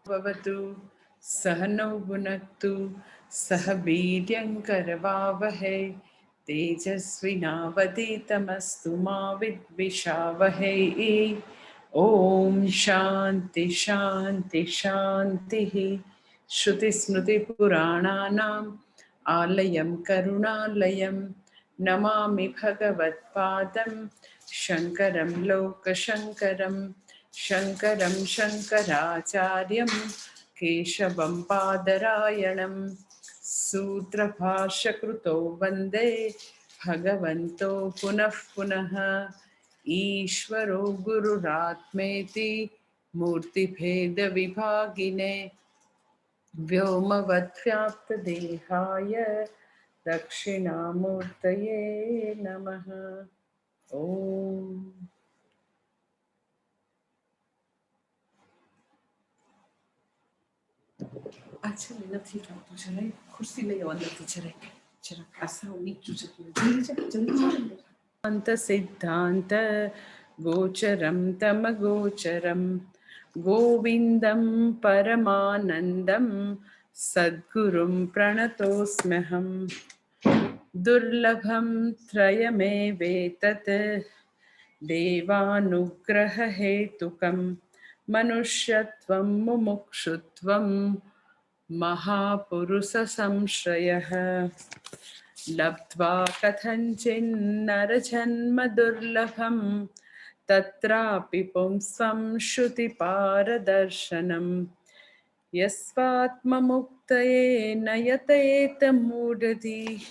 भवतु सहनौ भुनक्तु सह वीर्यङ्करवावहै तेजस्विनावधीतमस्तु मा विद्विषावहै। ॐ शान्ति शान्ति शान्तिः। श्रुतिस्मृतिपुराणानाम् आलयं करुणालयं नमामि भगवत्पादं शङ्करं लोकशङ्करं। शङ्करं शङ्कराचार्यं केशवं पादरायणं सूत्रभाष्यकृतो वन्दे भगवन्तो पुनः पुनः। ईश्वरो गुरुरात्मेति मूर्तिभेदविभागिने व्योमवद्व्याप्तदेहाय दक्षिणामूर्तये नमः। ॐ अच्छा નથી થતું જરાય ખુરશી લઈ આવવાથી જરાક આસા નીચું છે જલ્દી सिद्धांत गोचरं तमगोचरं गोविन्दं परमानन्दं सद्गुरुं प्रणतोऽस्म्यहं। दुर्लभं त्रयमेवेतत् देवानुग्ररहेतुकं मनुष्यत्वं मुमुक्षुत्वं महापुरुषसंश्रयः लब्ध्वा कथञ्चिन्नरजन्म दुर्लभं तत्रापि पुंस्त्वं श्रुतिपारदर्शनम् यस्वात्ममुक्तये न यतेत मूढधीः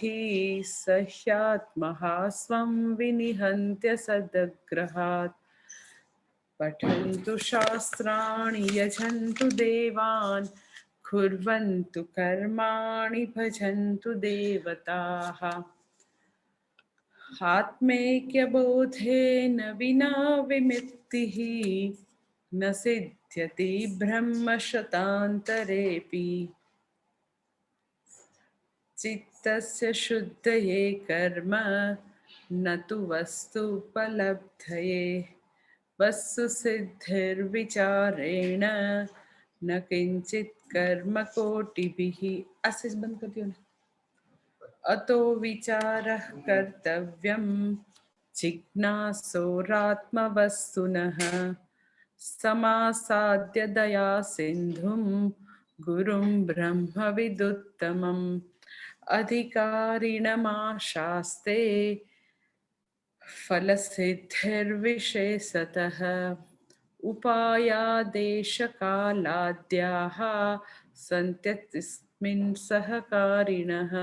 स ह्यात्मः स्वं विनिहन्त्य सदग्रहात्। पठन्तु शास्त्राणि यजन्तु देवान् कुर्वन्तु कर्माणि भजन्तु देवताः। आत्मैक्यबोधेन विना विमुक्तिः न सिद्ध्यति ब्रह्मशतान्तरेऽपि। चित्तस्य शुद्धये कर्म न तु वस्तुपलब्धये वस्तुसिद्धिर्विचारेण न किंचित कर्म कोटिभिः। ऐसे बंद कर दियो ना। अतो विचारः कर्तव्यं जिज्ञासोरात्मवस्तुनः समासाद्य दया सिन्धुं गुरुं ब्रह्मविदुत्तमम् अधिकारिणमाशास्ते फलसिद्धिर्विशेषतः उपायादेशकालाद्याः सन्त्यस्मिन् सहकारिणः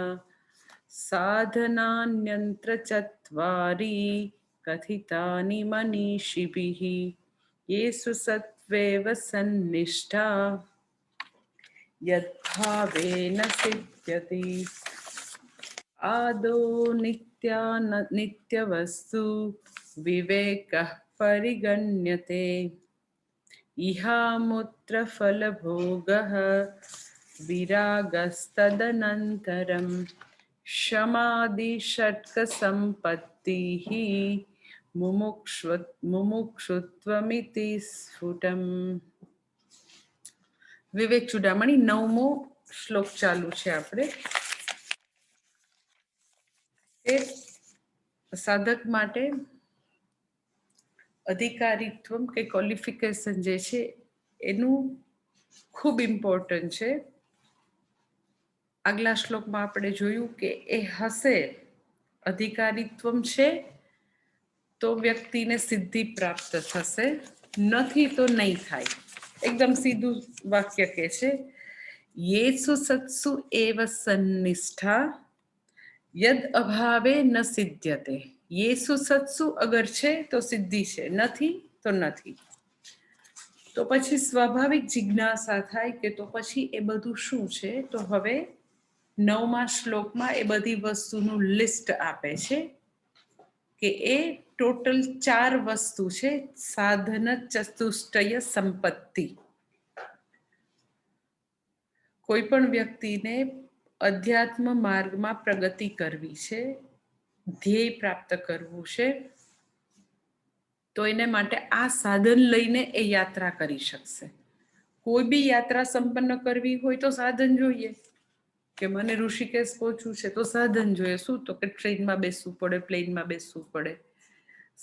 साधनान्यन्त्रचत्वारि कथितानि मनीषिभिः येषु सत्त्वेव सन्निष्ठा यद्भावेन सिद्ध्यति। आदौ नित्यवस्तु विवेकः परिगण्यते इहामुत्र फलभोगः विरागस्तदनन्तरं शमादिषट्कसम्पत्तिः मुमुक्षुत्वमिति स्फुटम्। વિવેક ચુડામણી 9મો શ્લોક ચાલુ છે આપણે એ સાધક માટે અધિકારીત્વ કે ક્વોલિફિકેશન જે છે એનું ખૂબ ઇમ્પોર્ટન્ટ છે। આગલા શ્લોકમાં આપણે જોયું કે એ હશે અધિકારીત્વ છે તો વ્યક્તિને સિદ્ધિ પ્રાપ્ત થશે નથી તો નહીં થાય। एकदम सीधू वाक्य के छे येसु सत्सु एव सन्निष्ठा यद अभावे न सिद्ध्यते। येसु सत्सु अगर छे तो सिद्धि छे नथी तो नथी। तो पछी स्वाभाविक जिज्ञासा थाय के तो पछी ए बधुं शुं छे। तो हवे 9मा श्लोकमां ए बधी वस्तुनुं लिस्ट आपे छे के ए टोटल 4 वस्तु छे। साधन चतुष्टय संपत्ति कोई पण व्यक्तिने अध्यात्म मार्ग में प्रगति करवी छे ध्येय प्राप्त करवू छे तो एने माटे आ साधन लईने ए यात्रा करी शकशे। કોઈ બી યાત્રા સંપન્ન કરવી હોય તો સાધન જોઈએ, કે મને ઋષિકેશ પહોંચવું છે તો સાધન જોઈએ. શું? તો કે ટ્રેનમાં બેસવું પડે, પ્લેનમાં બેસવું પડે.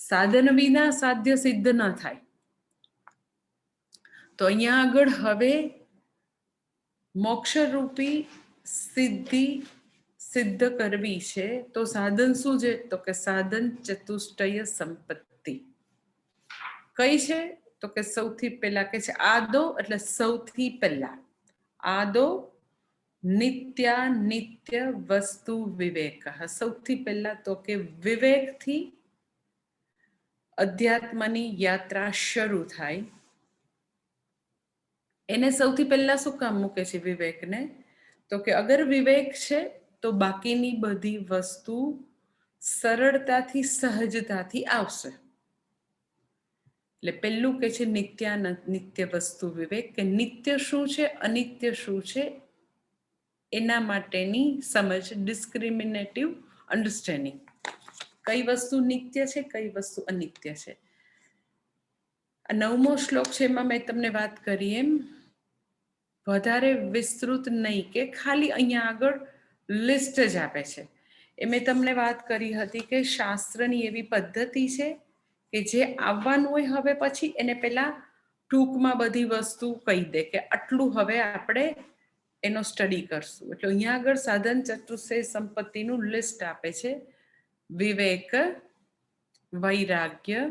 સાધન વિના સાધ્ય સિદ્ધ ન થાય. તો અહીંયા આગળ હવે મોક્ષરૂપી સિદ્ધિ સિદ્ધ કરવી છે તો સાધન શું છે? તો કે સાધન ચતુષ્ટય સંપત્તિ. કઈ છે? તો કે સૌથી પહેલા કે છે આદો, એટલે સૌથી પહેલા આદો નિત્ય વસ્તુ વિવેક. સૌથી પહેલા તો કે વિવેકથી અધ્યાત્મની યાત્રા શરૂ થાય. એને સૌથી પહેલા શું કામ મૂકે છે વિવેકને? તો કે અગર વિવેક છે તો બાકીની બધી વસ્તુ સરળતાથી સહજતાથી આવશે. એટલે પહેલું કે છે નિત્ય વસ્તુ વિવેક, કે નિત્ય શું છે, અનિત્ય શું છે, એના માટેની સમજ, ડિસ્ક્રિમિનેટિવ અન્ડરસ્ટેન્ડિંગ. કઈ વસ્તુ નિત્ય છે, કઈ વસ્તુ અનિત્ય છે. આ 9મો શ્લોક છે, એમાં મેં તમને વાત કરી એમ વધારે વિસ્તૃત નહીં, કે ખાલી અહીંયા આગળ લિસ્ટ જ આપે છે. એ મેં તમને વાત કરી હતી કે શાસ્ત્રની એવી પદ્ધતિ છે કે જે આવવાનું હોય હવે પછી એને પહેલા ટૂંકમાં બધી વસ્તુ કહી દે કે આટલું હવે આપણે એનો સ્ટડી કરશું. એટલે અહીંયા આગળ સાધન ચતુષ્ટય સંપત્તિનું લિસ્ટ આપે છે. વિવેક, વૈરાગ્ય,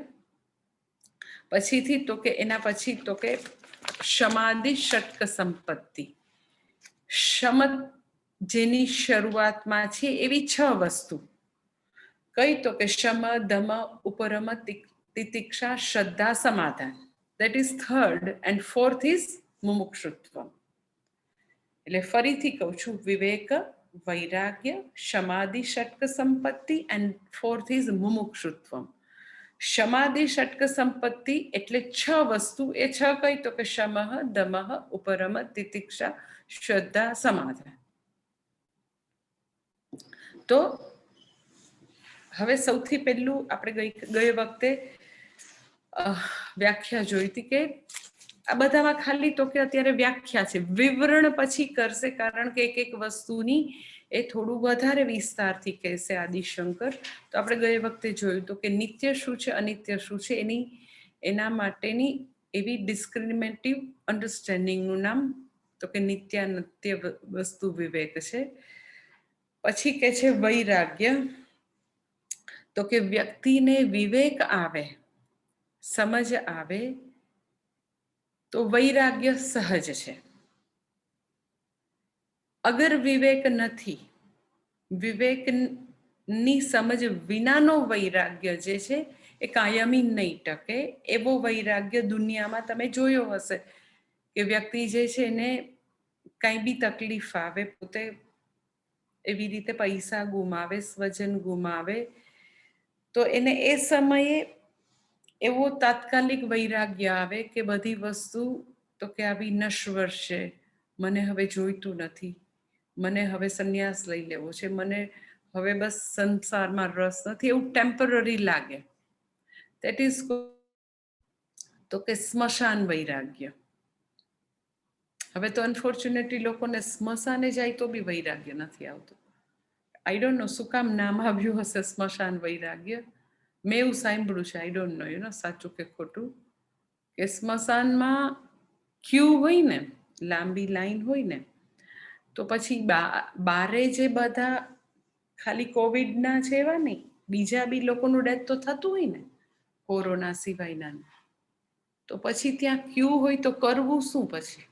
પછીથી તો કે એના પછી તો કે સમાધિ ષટક સંપત્તિ. શમત જેની શરૂઆતમાં છે એવી 6 વસ્તુ. કઈ? તો કે શમ, દમ, ઉપરમ, તિતિક્ષા, શ્રદ્ધા, સમાધાન. That is third, and fourth is મુમુક્ષુત્વ. એટલે ફરીથી કહું છું, વિવેક, વૈરાગ્ય, સમાધિ ષટક સંપત્તિ, and fourth is મુમુક્ષુત્વ. સમાધિ ષટક સંપત્તિ એટલે 6 વસ્તુ. એ 6 કઈ? તો કે શમઃ, દમઃ, ઉપરમ, તિતિક્ષા, શ્રદ્ધા, સમાધાન. તો હવે સૌથી પહેલું આપણે ગઈ વખતે વ્યાખ્યા જોઈ હતી કે આ બધામાં ખાલી તો કે અત્યારે વ્યાખ્યા છે, વિવરણ પછી કરશે, કારણ કે એક વસ્તુની એ થોડું વધારે વિસ્તારથી કહેશે આદિશંકર. તો આપણે ગઈ વખતે જોયું તો કે નિત્ય શું છે, અનિત્ય શું છે, એના માટેની એવી ડિસ્ક્રિમિનેટિવ અન્ડરસ્ટેન્ડિંગનું નામ તો કે નિત્યાનિત્ય વસ્તુ વિવેક છે. પછી કે છે વૈરાગ્ય. તો કે વ્યક્તિને વિવેક આવે, સમજ આવે તો વૈરાગ્ય સહજ છે. અગર વિવેક નથી, વિવેકની સમજ વિનાનો વૈરાગ્ય જે છે એ કાયમી નહીં ટકે. એવો વૈરાગ્ય દુનિયામાં તમે જોયો હશે કે વ્યક્તિ જે છે એને કંઈ બી તકલીફ આવે, પોતે એવી રીતે પૈસા ગુમાવે, સ્વજન ગુમાવે, તો એને એ સમયે એવો તાત્કાલિક વૈરાગ્ય આવે કે બધી વસ્તુ તો કે આવી નશ્વર છે, મને હવે જોઈતું નથી, મને હવે સંન્યાસ લઈ લેવો છે, મને હવે બસ સંસારમાં રસ નથી, એવું ટેમ્પરરી લાગે. દેટ ઇઝ તો કે સ્મશાન વૈરાગ્ય. હવે તો અનફોર્ચ્યુનેટલી લોકોને સ્મશાને જાય તો બી વૈરાગ્ય નથી આવતું. આઈ ડોન્ટ નો શું કામ નામ આવ્યું હશે સ્મશાન વૈરાગ્ય. મેં એવું સાંભળ્યું છે, આઈ ડોન્ટ નો સાચું કે ખોટું, કે સ્મશાનમાં ક્યુ હોય ને, લાંબી લાઈન હોય ને, તો પછી બારે જે બધા ખાલી કોવિડના છે એવા નહીં, બીજા બી લોકોનું ડેથ તો થતું હોય ને કોરોના સિવાયના, તો પછી ત્યાં ક્યુ હોય તો કરવું શું પછી?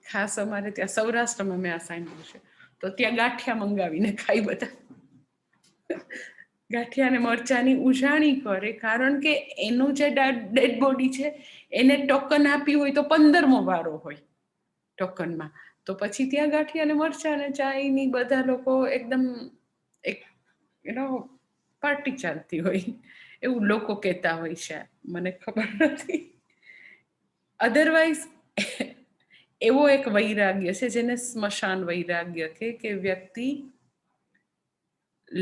ખાસ અમારે ત્યાં સૌરાષ્ટ્રમાં મેં આ સાંભળ્યું છે, તો ત્યાં ગાંઠિયા મંગાવીને ખાઈ બધા. ગાંઠિયા અને મરચાની ઉજાણી કરે, કારણ કે એનું જે ડેડ બોડી છે એને ટોકન આપ્યું હોય તો 15મો વારો હોય ટોકનમાં, તો પછી ત્યાં ગાંઠિયા અને મરચા અને ચાયની બધા લોકો એકદમ એક પાર્ટી ચાલતી હોય એવું લોકો કહેતા હોય છે, મને ખબર નથી. અધરવાઇઝ એવો એક વૈરાગ્ય છે જેને સ્મશાન વૈરાગ્ય કે વ્યક્તિ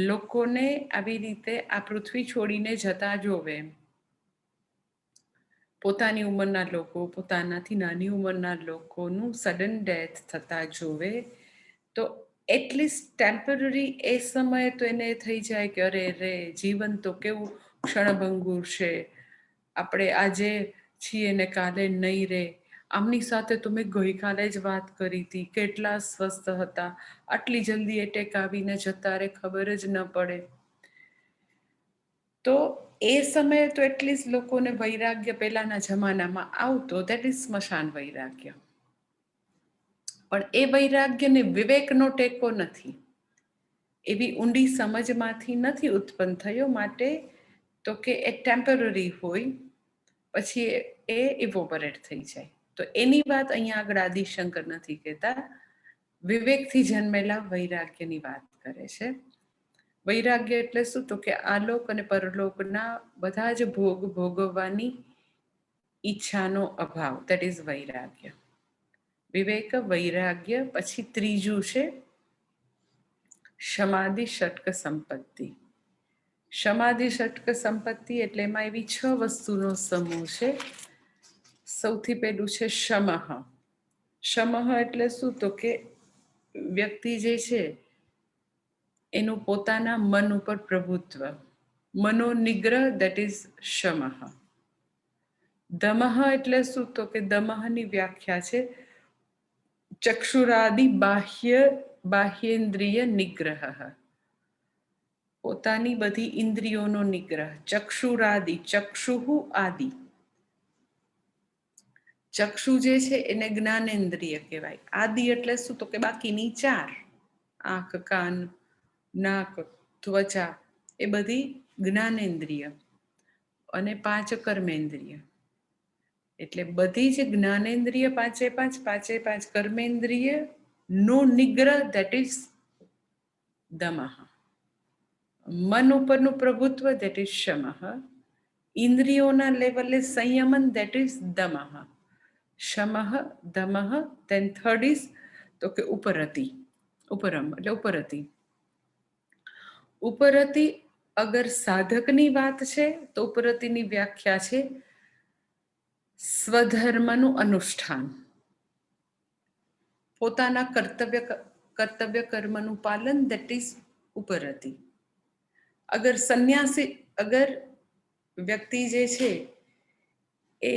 લોકોને આવી રીતે આ પૃથ્વી છોડીને જતા જોવે, પોતાની ઉંમરના લોકો પોતાનાથી નાની ઉંમરના લોકોનું સડન ડેથ થતા જોવે તો એટલીસ્ટ ટેમ્પરરી એ સમયે તો એને થઈ જાય કે અરે રે જીવન તો કેવું ક્ષણભંગુર છે, આપણે આજે છીએ ને કાલે નહીં રે. આમની સાથે તો મેં ગઈકાલે જ વાત કરી હતી, કેટલા સ્વસ્થ હતા, આટલી જલ્દી એટેક આવીને જતા રે ખબર જ ન પડે. તો એ સમયે તો એટલીસ્ટ લોકોને વૈરાગ્ય પહેલાના જમાનામાં આવતો, દેટ ઇઝ સ્મશાન વૈરાગ્ય. પણ એ વૈરાગ્યને વિવેકનો ટેકો નથી, એવી ઊંડી સમજમાંથી નથી ઉત્પન્ન થયો. માટે તો કે એ ટેમ્પરરી હોય, પછી એ ઇવોપરેટ થઈ જાય. તો એની વાત અહીંયા આગળ આદિશંકર નથી કહેતા, વિવેકથી જન્મેલા વૈરાગ્યની વાત કરે છે. વૈરાગ્ય એટલે શું? તો કે આલોક અને પરલોકના બધા જ ભોગ ભોગવવાની ઈચ્છાનો અભાવ, દેટ ઇઝ વૈરાગ્ય. વિવેક, વૈરાગ્ય. પછી ત્રીજું છે સમાધિ ષટક સંપત્તિ. સમાધિ ષટક સંપત્તિ એટલે એમાં એવી 6 વસ્તુનો સમૂહ છે. સૌથી પહેલું છે શમઃ. શમઃ એટલે શું? તો કે વ્યક્તિ જે છે એનું પોતાના મન ઉપર પ્રભુત્વ, મનોનિગ્રહ, દેટ ઇઝ શમઃ. દમઃ એટલે શું? તો કે દમઃની વ્યાખ્યા છે ચક્ષુરાદિ બાહ્યેન્દ્રિય નિગ્રહ. પોતાની બધી ઇન્દ્રિયોનો નિગ્રહ. ચક્ષુરાદિ, ચક્ષુહુ આદિ. ચક્ષુ જે છે એને જ્ઞાનેન્દ્રિય કહેવાય. આદિ એટલે શું? તો કે બાકીની 4, આંખ, કાન, નાક, ત્વચા, એ બધી જ્ઞાનેન્દ્રિય. અને 5 કર્મેન્દ્રિય. એટલે બધી જ જ્ઞાનેન્દ્રિય 5 કર્મેન્દ્રિય નો નિગ્રહ, દેટ ઇઝ દમઃ. મન ઉપરનું પ્રભુત્વ, દેટ ઇઝ શમઃ. ઇન્દ્રિયોના લેવલે સંયમન, દેટ ઇઝ દમઃ. શમઃ, દમઃ. ધેન થર્ડ ઇઝ તો કે ઉપરતિ. ઉપરમ એટલે ઉપરતિ. ઉપરતિ અગર સાધકની વાત છે તો ઉપરતિની વ્યાખ્યા છે સ્વધર્મનું અનુષ્ઠાન, પોતાના કર્તવ્ય કર્મનું પાલન, દેટ ઇઝ ઉપરતિ. અગર સંન્યાસી, અગર વ્યક્તિ જે છે એ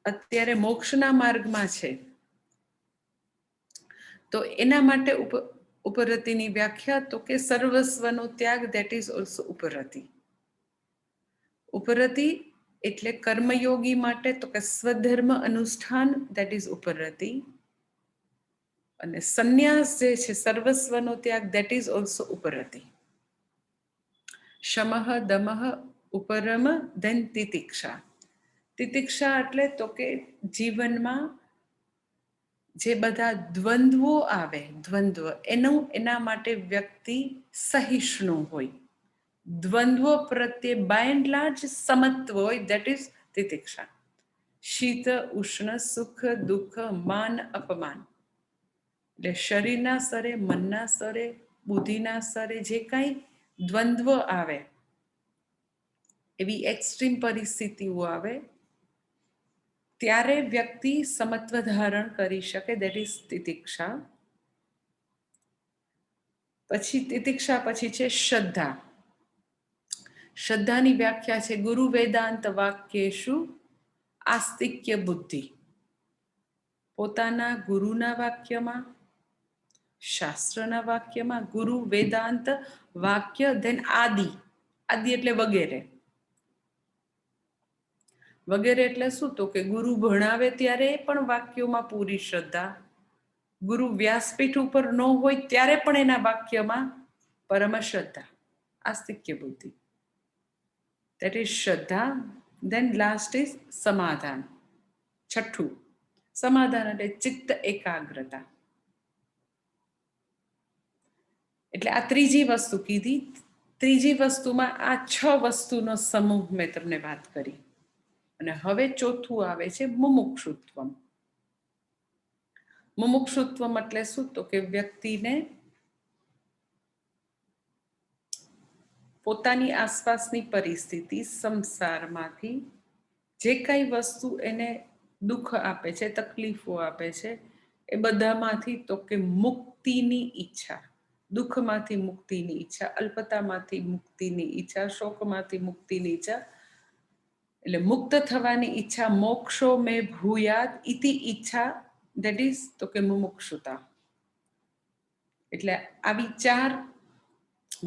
અત્યારે મોક્ષના માર્ગમાં છે તો એના માટે ઉપરતિની વ્યાખ્યા તો કે સર્વસ્વનો ત્યાગ, દેટ ઇઝ ઓલ્સો ઉપરતિ. ઉપરતિ એટલે કર્મયોગી માટે તો કે સ્વધર્મ અનુષ્ઠાન, દેટ ઇઝ ઉપરતિ. અને સંન્યાસ જે છે સર્વસ્વનો ત્યાગ, દેટ ઇઝ ઓલ્સો ઉપરતિ. શમઃ, દમઃ, ઉપરમ, ધેન તિતિક્ષા. તિતિક્ષા એટલે તો કે જીવનમાં જે બધા દ્વંદ્વો આવે, દ્વંદ્વ, એના માટે વ્યક્તિ સહિષ્ણુ હોય, દ્વંદ્વો પ્રત્યે બાય એન્ડ લાર્જ સમત્વ હોય, દેટ ઇઝ તિતિક્ષા. શીત, ઉષ્ણ, સુખ, દુઃખ, માન, અપમાન. એટલે શરીરના સ્તરે, મનના સ્તરે, બુદ્ધિના સ્તરે જે કાંઈ દ્વંદ્વ આવે, એવી એક્સ્ટ્રીમ પરિસ્થિતિઓ આવે ત્યારે વ્યક્તિ સમત્વ ધારણ કરી શકે, દેટ ઇઝ તિતિક્ષા. પછી તિતિક્ષા પછી છે શ્રદ્ધા. શ્રદ્ધાની વ્યાખ્યા છે ગુરુ વેદાંત વાક્યેષુ આસ્તિક્ય બુદ્ધિ. પોતાના ગુરુના વાક્યમાં, શાસ્ત્રના વાક્યમાં, ગુરુ વેદાંત વાક્ય, ધેન આદિ. આદિ એટલે વગેરે. વગેરે એટલે શું? તો કે ગુરુ ભણાવે ત્યારે પણ વાક્યોમાં પૂરી શ્રદ્ધા, ગુરુ વ્યાસપીઠ ઉપર ન હોય ત્યારે પણ એના વાક્યમાં પરમ શ્રદ્ધા, આસ્તિક્ય બુદ્ધિ. દેટ ઇઝ શ્રદ્ધા. ધેન લાસ્ટ ઇઝ સમાધાન. છઠ્ઠું સમાધાન એટલે ચિત્ત એકાગ્રતા. એટલે આ ત્રીજી વસ્તુ કીધી. ત્રીજી વસ્તુમાં આ 6 વસ્તુનો સમૂહ મેં તમને વાત કરી. અને હવે ચોથું આવે છે મુમુક્ષુત્વમ. મુમુક્ષુત્વમ એટલે શું? તો કે વ્યક્તિને પોતાની આસપાસની પરિસ્થિતિ, સંસારમાંથી જે કાંઈ વસ્તુ એને દુઃખ આપે છે, તકલીફો આપે છે, એ બધામાંથી તો કે મુક્તિની ઈચ્છા, દુઃખમાંથી મુક્તિની ઈચ્છા, અલ્પતામાંથી મુક્તિની ઈચ્છા, શોકમાંથી મુક્તિની ઈચ્છા, એટલે મુક્ત થવાની ઈચ્છા, મોક્ષો મે ભૂયાત ઇતિ ઈચ્છા, દેટ ઇઝ તો કે મુમુક્ષુતા. એટલે આવી 4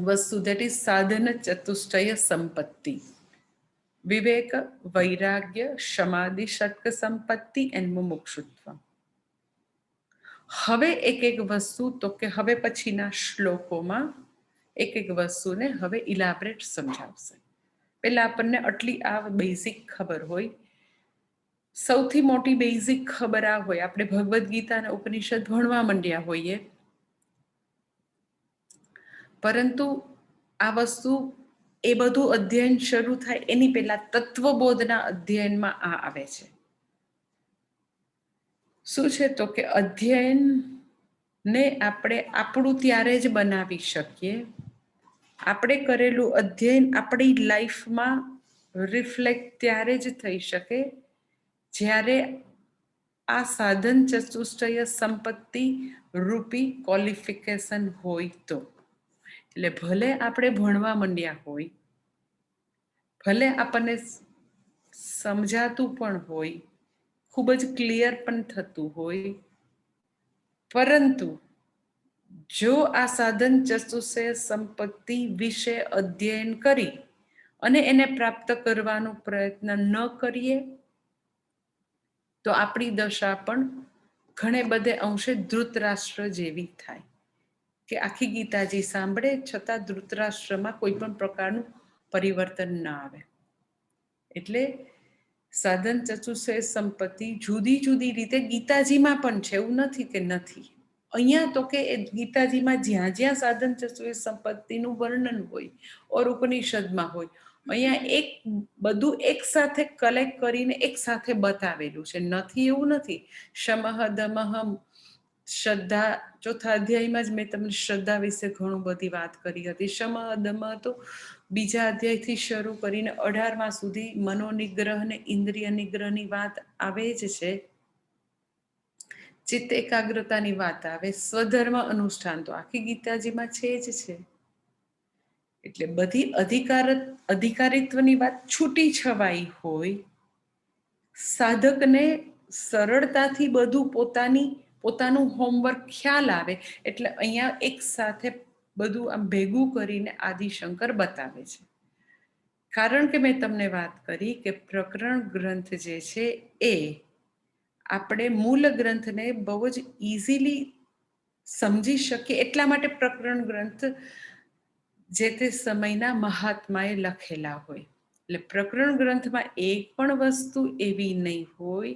વસ્તુ, દેટ ઇઝ સાધન ચતુષ્ટય સંપત્તિ: વિવેક, વૈરાગ્ય, સમાધિ, ષટ્ક સંપત્તિ એન્ડ મુમુક્ષુત્વ. હવે એક વસ્તુ તો કે હવે પછીના શ્લોકોમાં એક વસ્તુને હવે ઇલાબરેટ સમજાવશે. પહેલા આપણને આટલી આ બેઝિક ખબર હોય. સૌથી મોટી બેઝિક ખબર આ હોય, આપણે ભગવદ્ ગીતા અને ઉપનિષદ ભણવા માંડ્યા હોઈએ, પરંતુ આ વસ્તુ, એ બધું અધ્યયન શરૂ થાય એની પહેલા તત્વબોધના અધ્યયનમાં આ આવે છે. શું છે તો કે અધ્યયનને આપણે આપણું ત્યારે જ બનાવી શકીએ, આપણે કરેલું અધ્યયન આપણી લાઈફમાં રિફ્લેક્ટ ત્યારે જ થઈ શકે જ્યારે આ સાધન ચતુષ્ટય સંપત્તિ રૂપી ક્વોલિફિકેશન હોય તો. એટલે ભલે આપણે ભણવા માંડ્યા હોય, ભલે આપણને સમજાતું પણ હોય, ખૂબ જ ક્લિયર પણ થતું હોય, પરંતુ જો આ સાધન ચતુષ્ટય સંપત્તિ વિશે અધ્યયન કરી અને એને પ્રાપ્ત કરવાનો પ્રયત્ન ન કરીએ તો આપણી દશા પણ ઘણે બધે અંશે ધૃતરાષ્ટ્ર જેવી થાય, કે આખી ગીતાજી સાંભળે છતાં ધૃતરાષ્ટ્રમાં કોઈ પણ પ્રકારનું પરિવર્તન ના આવે. એટલે સાધન ચતુષ્ટય સંપત્તિ જુદી જુદી રીતે ગીતાજીમાં પણ છે, એવું નથી કે નથી. અહીંયા તો કે ગીતાજીમાં જ્યાં જ્યાં સાધન ચતુષ્ટય સંપત્તિનું વર્ણન હોય ઓર ઉપનિષદમાં હોય, અહીંયા એક બધું એક સાથે કલેક્ટ કરીને એક સાથે બતાવેલું છે. નથી એવું નથી. શમઃ દમઃ શ્રદ્ધા, ચોથા અધ્યાયમાં જ મેં તમને શ્રદ્ધા વિશે ઘણું બધી વાત કરી હતી. શમઃ દમઃ તો બીજા અધ્યાયથી શરૂ કરીને 18મા સુધી મનોનિગ્રહ ને ઇન્દ્રિય નિગ્રહની વાત આવે જ છે. ચિત્ત એકાગ્રતાની વાત આવે, સ્વધર્મ અનુષ્ઠાન તો આખી ગીતાજીમાં છે જ છે. એટલે બધી અધિકારિત્વની વાત છૂટી છવાઈ હોય, સાધકને સરળતાથી બધું પોતાનું હોમવર્ક ખ્યાલ આવે, એટલે અહીંયા એક સાથે બધું આમ ભેગું કરીને આદિશંકર બતાવે છે. કારણ કે મેં તમને વાત કરી કે પ્રકરણ ગ્રંથ જે છે એ આપણે મૂળ ગ્રંથને બહુ જ ઇઝીલી સમજી શકીએ એટલા માટે પ્રકરણ ગ્રંથ જે તે સમયના મહાત્માએ લખેલા હોય. એટલે પ્રકરણ ગ્રંથમાં એક પણ વસ્તુ એવી નહીં હોય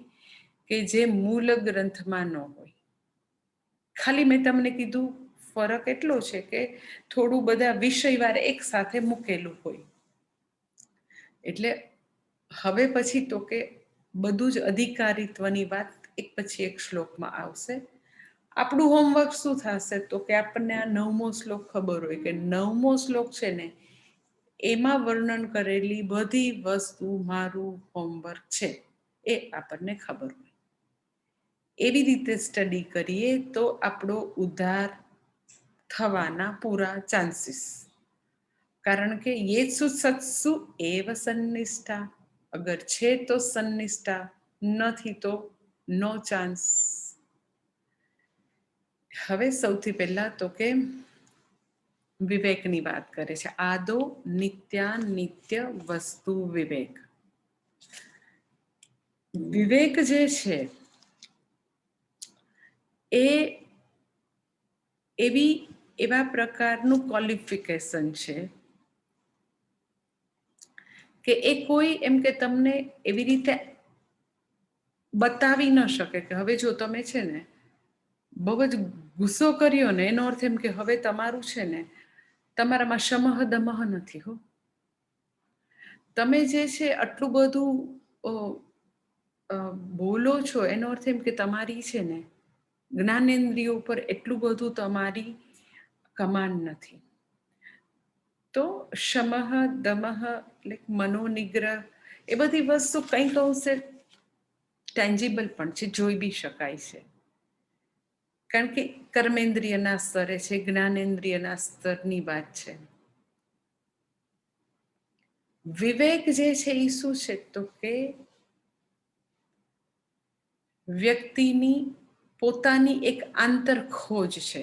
કે જે મૂળ ગ્રંથમાં ન હોય. ખાલી મેં તમને કીધું ફરક એટલો છે કે થોડું બધા વિષયવાર એક સાથે મૂકેલું હોય. એટલે હવે પછી તો કે બધું જ અધિકારિત્વની વાત એક પછી એક શ્લોકમાં આવશે. આપણું હોમવર્ક શું થશે તો કે આપણને આ 9મો શ્લોક ખબર હોય કે 9મો શ્લોક છે ને એમાં વર્ણન કરેલી બધી વસ્તુ મારું હોમવર્ક છે, એ આપણને ખબર હોય. એવી રીતે સ્ટડી કરીએ તો આપણો ઉદ્ધાર થવાના પૂરા ચાન્સીસ. કારણ કે યેસુ સત્સુ એવ સન્નિષ્ઠા, અગર છે તો સન્નિષ્ઠા, નથી તો નો ચાન્સ. હવે સૌથી પહેલા તો કે વિવેકની વાત કરે છે. આદો નિત્યાનિત્ય વસ્તુ વિવેક. વિવેક જે છે એ એવા પ્રકારનું ક્વોલિફિકેશન છે કે એ કોઈ એમ કે તમને એવી રીતે બતાવી ન શકે કે હવે જો તમે છે ને બહુ જ ગુસ્સો કર્યો ને એનો અર્થ એમ કે હવે તમારું છે ને તમારામાં શમઃ દમઃ નથી. હો, તમે જે છે આટલું બધું બોલો છો એનો અર્થ એમ કે તમારી છે ને જ્ઞાનેન્દ્રિયો ઉપર એટલું બધું તમારી કમાન નથી. તો શમઃ દમઃ એટલે મનોનિગ્રહ એ બધી વસ્તુ કંઈક અંશે ટેન્જિબલ પણ છે, જોઈ બી શકાય છે, કારણ કે કર્મેન્દ્રિયના સ્તરે છે, જ્ઞાનેન્દ્રિયના સ્તરની વાત છે. વિવેક જે છે એ શું છે તો કે વ્યક્તિની પોતાની એક આંતર ખોજ છે,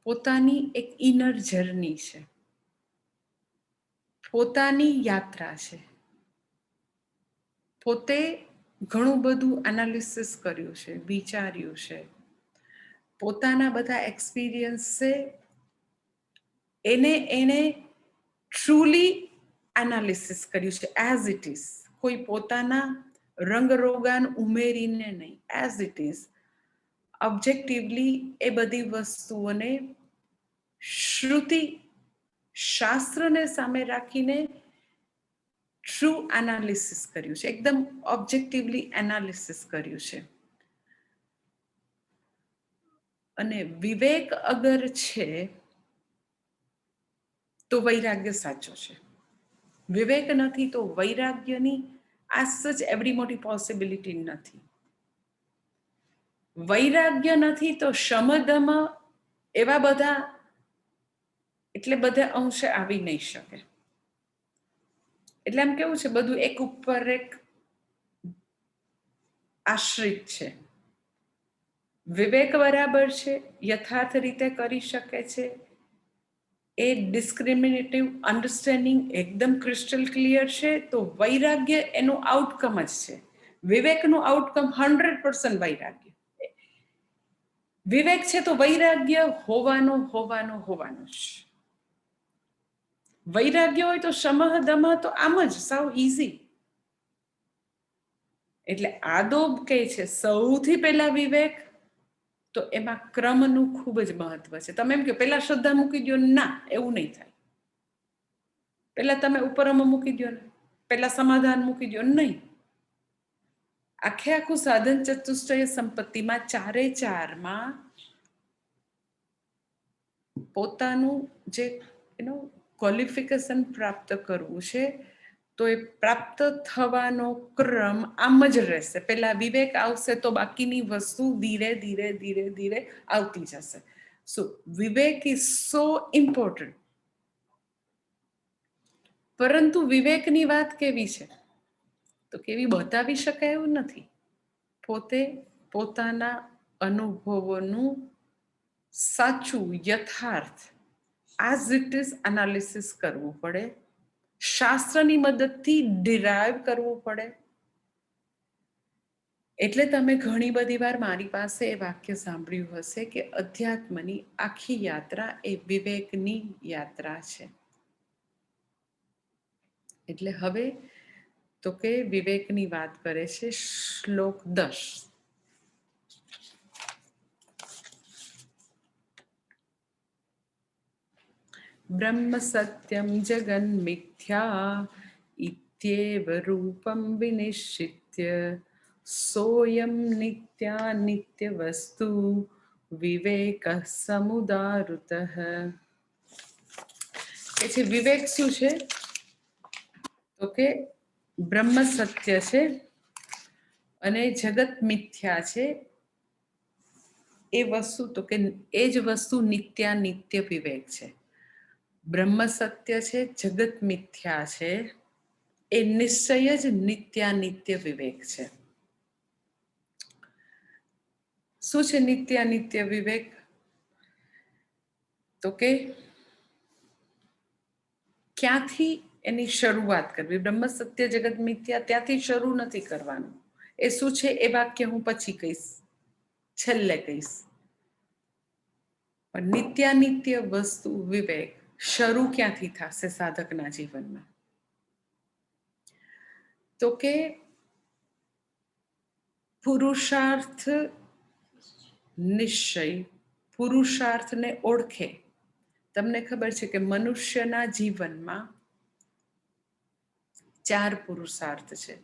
પોતાની એક ઇનર જર્ની છે, પોતાની યાત્રા છે. પોતે ઘણું બધું એનાલિસિસ કર્યું છે, વિચાર્યું છે, પોતાના બધા એક્સપિરિયન્સ છે એને ટ્રુલી એનાલિસિસ કર્યું છે એઝ ઇટ ઇઝ, કોઈ પોતાના રંગરોગાન ઉમેરીને નહીં, એઝ ઇટ ઇઝ ઓબ્જેક્ટિવલી એ બધી વસ્તુઓને શ્રુતિ શાસ્ત્રને સામે રાખીને ટ્રુ એનાલિસિસ કર્યું છે, એકદમ ઓબ્જેક્ટિવલી એનાલિસિસ કર્યું છે. અને વિવેક અગર છે તો વૈરાગ્ય સાચો છે. વિવેક નથી તો વૈરાગ્યની આ સચ એવડી મોટી પોસિબિલિટી નથી. વૈરાગ્ય નથી તો શમદમ એવા બધા એટલે બધા અંશે આવી નહીં શકે. એટલે એમ કેવું છે, બધું એક ઉપર એક આશ્રિત છે. વિવેક બરાબર છે, યથાર્થ રીતે કરી શકે છે, એ ડિસ્ક્રિમિનેટિવ અન્ડરસ્ટેન્ડિંગ એકદમ ક્રિસ્ટલ ક્લિયર છે, તો વૈરાગ્ય એનું આઉટકમ જ છે. વિવેકનું આઉટકમ 100% વૈરાગ્ય. વિવેક છે તો વૈરાગ્ય હોવાનું જ. વૈરાગ્ય હોય તો શમઃ દમઃ તો આમ જ સાવ ઇઝી. એટલે આદોબ કહે છે સૌથી પહેલા વિવેક, તો એમાં ક્રમનું ખૂબ જ મહત્વ છે. તમે એમ કે પહેલા શ્રદ્ધા મૂકી દો, ના, એવું નહીં થાય. પહેલા તમે ઉપરમાં મૂકી દો ને, પહેલા સમાધાન મૂકી દો, નહીં. આખું સાધન ચતુષ્ટય સંપત્તિમાં ચારે ચારમાં પોતાનું જે ક્વોલિફિકેશન પ્રાપ્ત કરવું છે, તો એ પ્રાપ્ત થવાનો ક્રમ આમ જ રહેશે. પહેલા વિવેક આવશે તો બાકીની વસ્તુ ધીરે ધીરે ધીરે ધીરે આવતી જશે. સો વિવેક ઇઝ સો ઇમ્પોર્ટન્ટ. પરંતુ વિવેકની વાત કેવી છે તો કેવી બતાવી શકાય એવું નથી. પોતે પોતાના અનુભવોનું સાચું યથાર્થ એઝ ઇટ ઇઝ એનાલિસિસ કરવું પડે, શાસ્ત્રની મદદથી ડિરાઈવ કરવું પડે. એટલે તમે ઘણી બધી વાર મારી પાસે એ વાક્ય સાંભળ્યું હશે કે અધ્યાત્મની આખી યાત્રા એ વિવેકની યાત્રા છે. એટલે હવે તો કે વિવેકની વાત કરે છે શ્લોક 10. બ્રહ્મ સત્યમ જગન મિથ્યા ઇત્યેવ રૂપમ વિનિશ્ચિત્ય સોયમ નિત્યા નિત્ય વસ્તુ વિવેક સમુદારુતઃ. કે છે વિવેક શું છે તો કે બ્રહ્મ સત્ય છે અને જગત મિથ્યા છે. એ વસ્તુ તો કે એ જ વસ્તુ નિત્યાનિત્ય વિવેક છે. બ્રહ્મ સત્ય છે, જગત મિથ્યા છે, એ નિશ્ચય જ નિત્યાનિત્ય વિવેક છે. શું છે નિત્યાનિત્ય વિવેક? તો કે ક્યાંથી એની શરૂઆત કરવી? બ્રહ્મ સત્ય જગત મિથ્યા ત્યાંથી શરૂ નથી કરવાનું. એ શું છે એ વાક્ય હું પછી કહીશ, છેલ્લે કહીશ. પણ નિત્યાનિત્ય વસ્તુ વિવેક શરૂ ક્યાંથી થશે સાધકના જીવનમાં? તો કે પુરુષાર્થ નિશ્ચય, પુરુષાર્થને ઓળખે. તમને ખબર છે કે મનુષ્યના જીવનમાં 4 પુરુષાર્થ છે: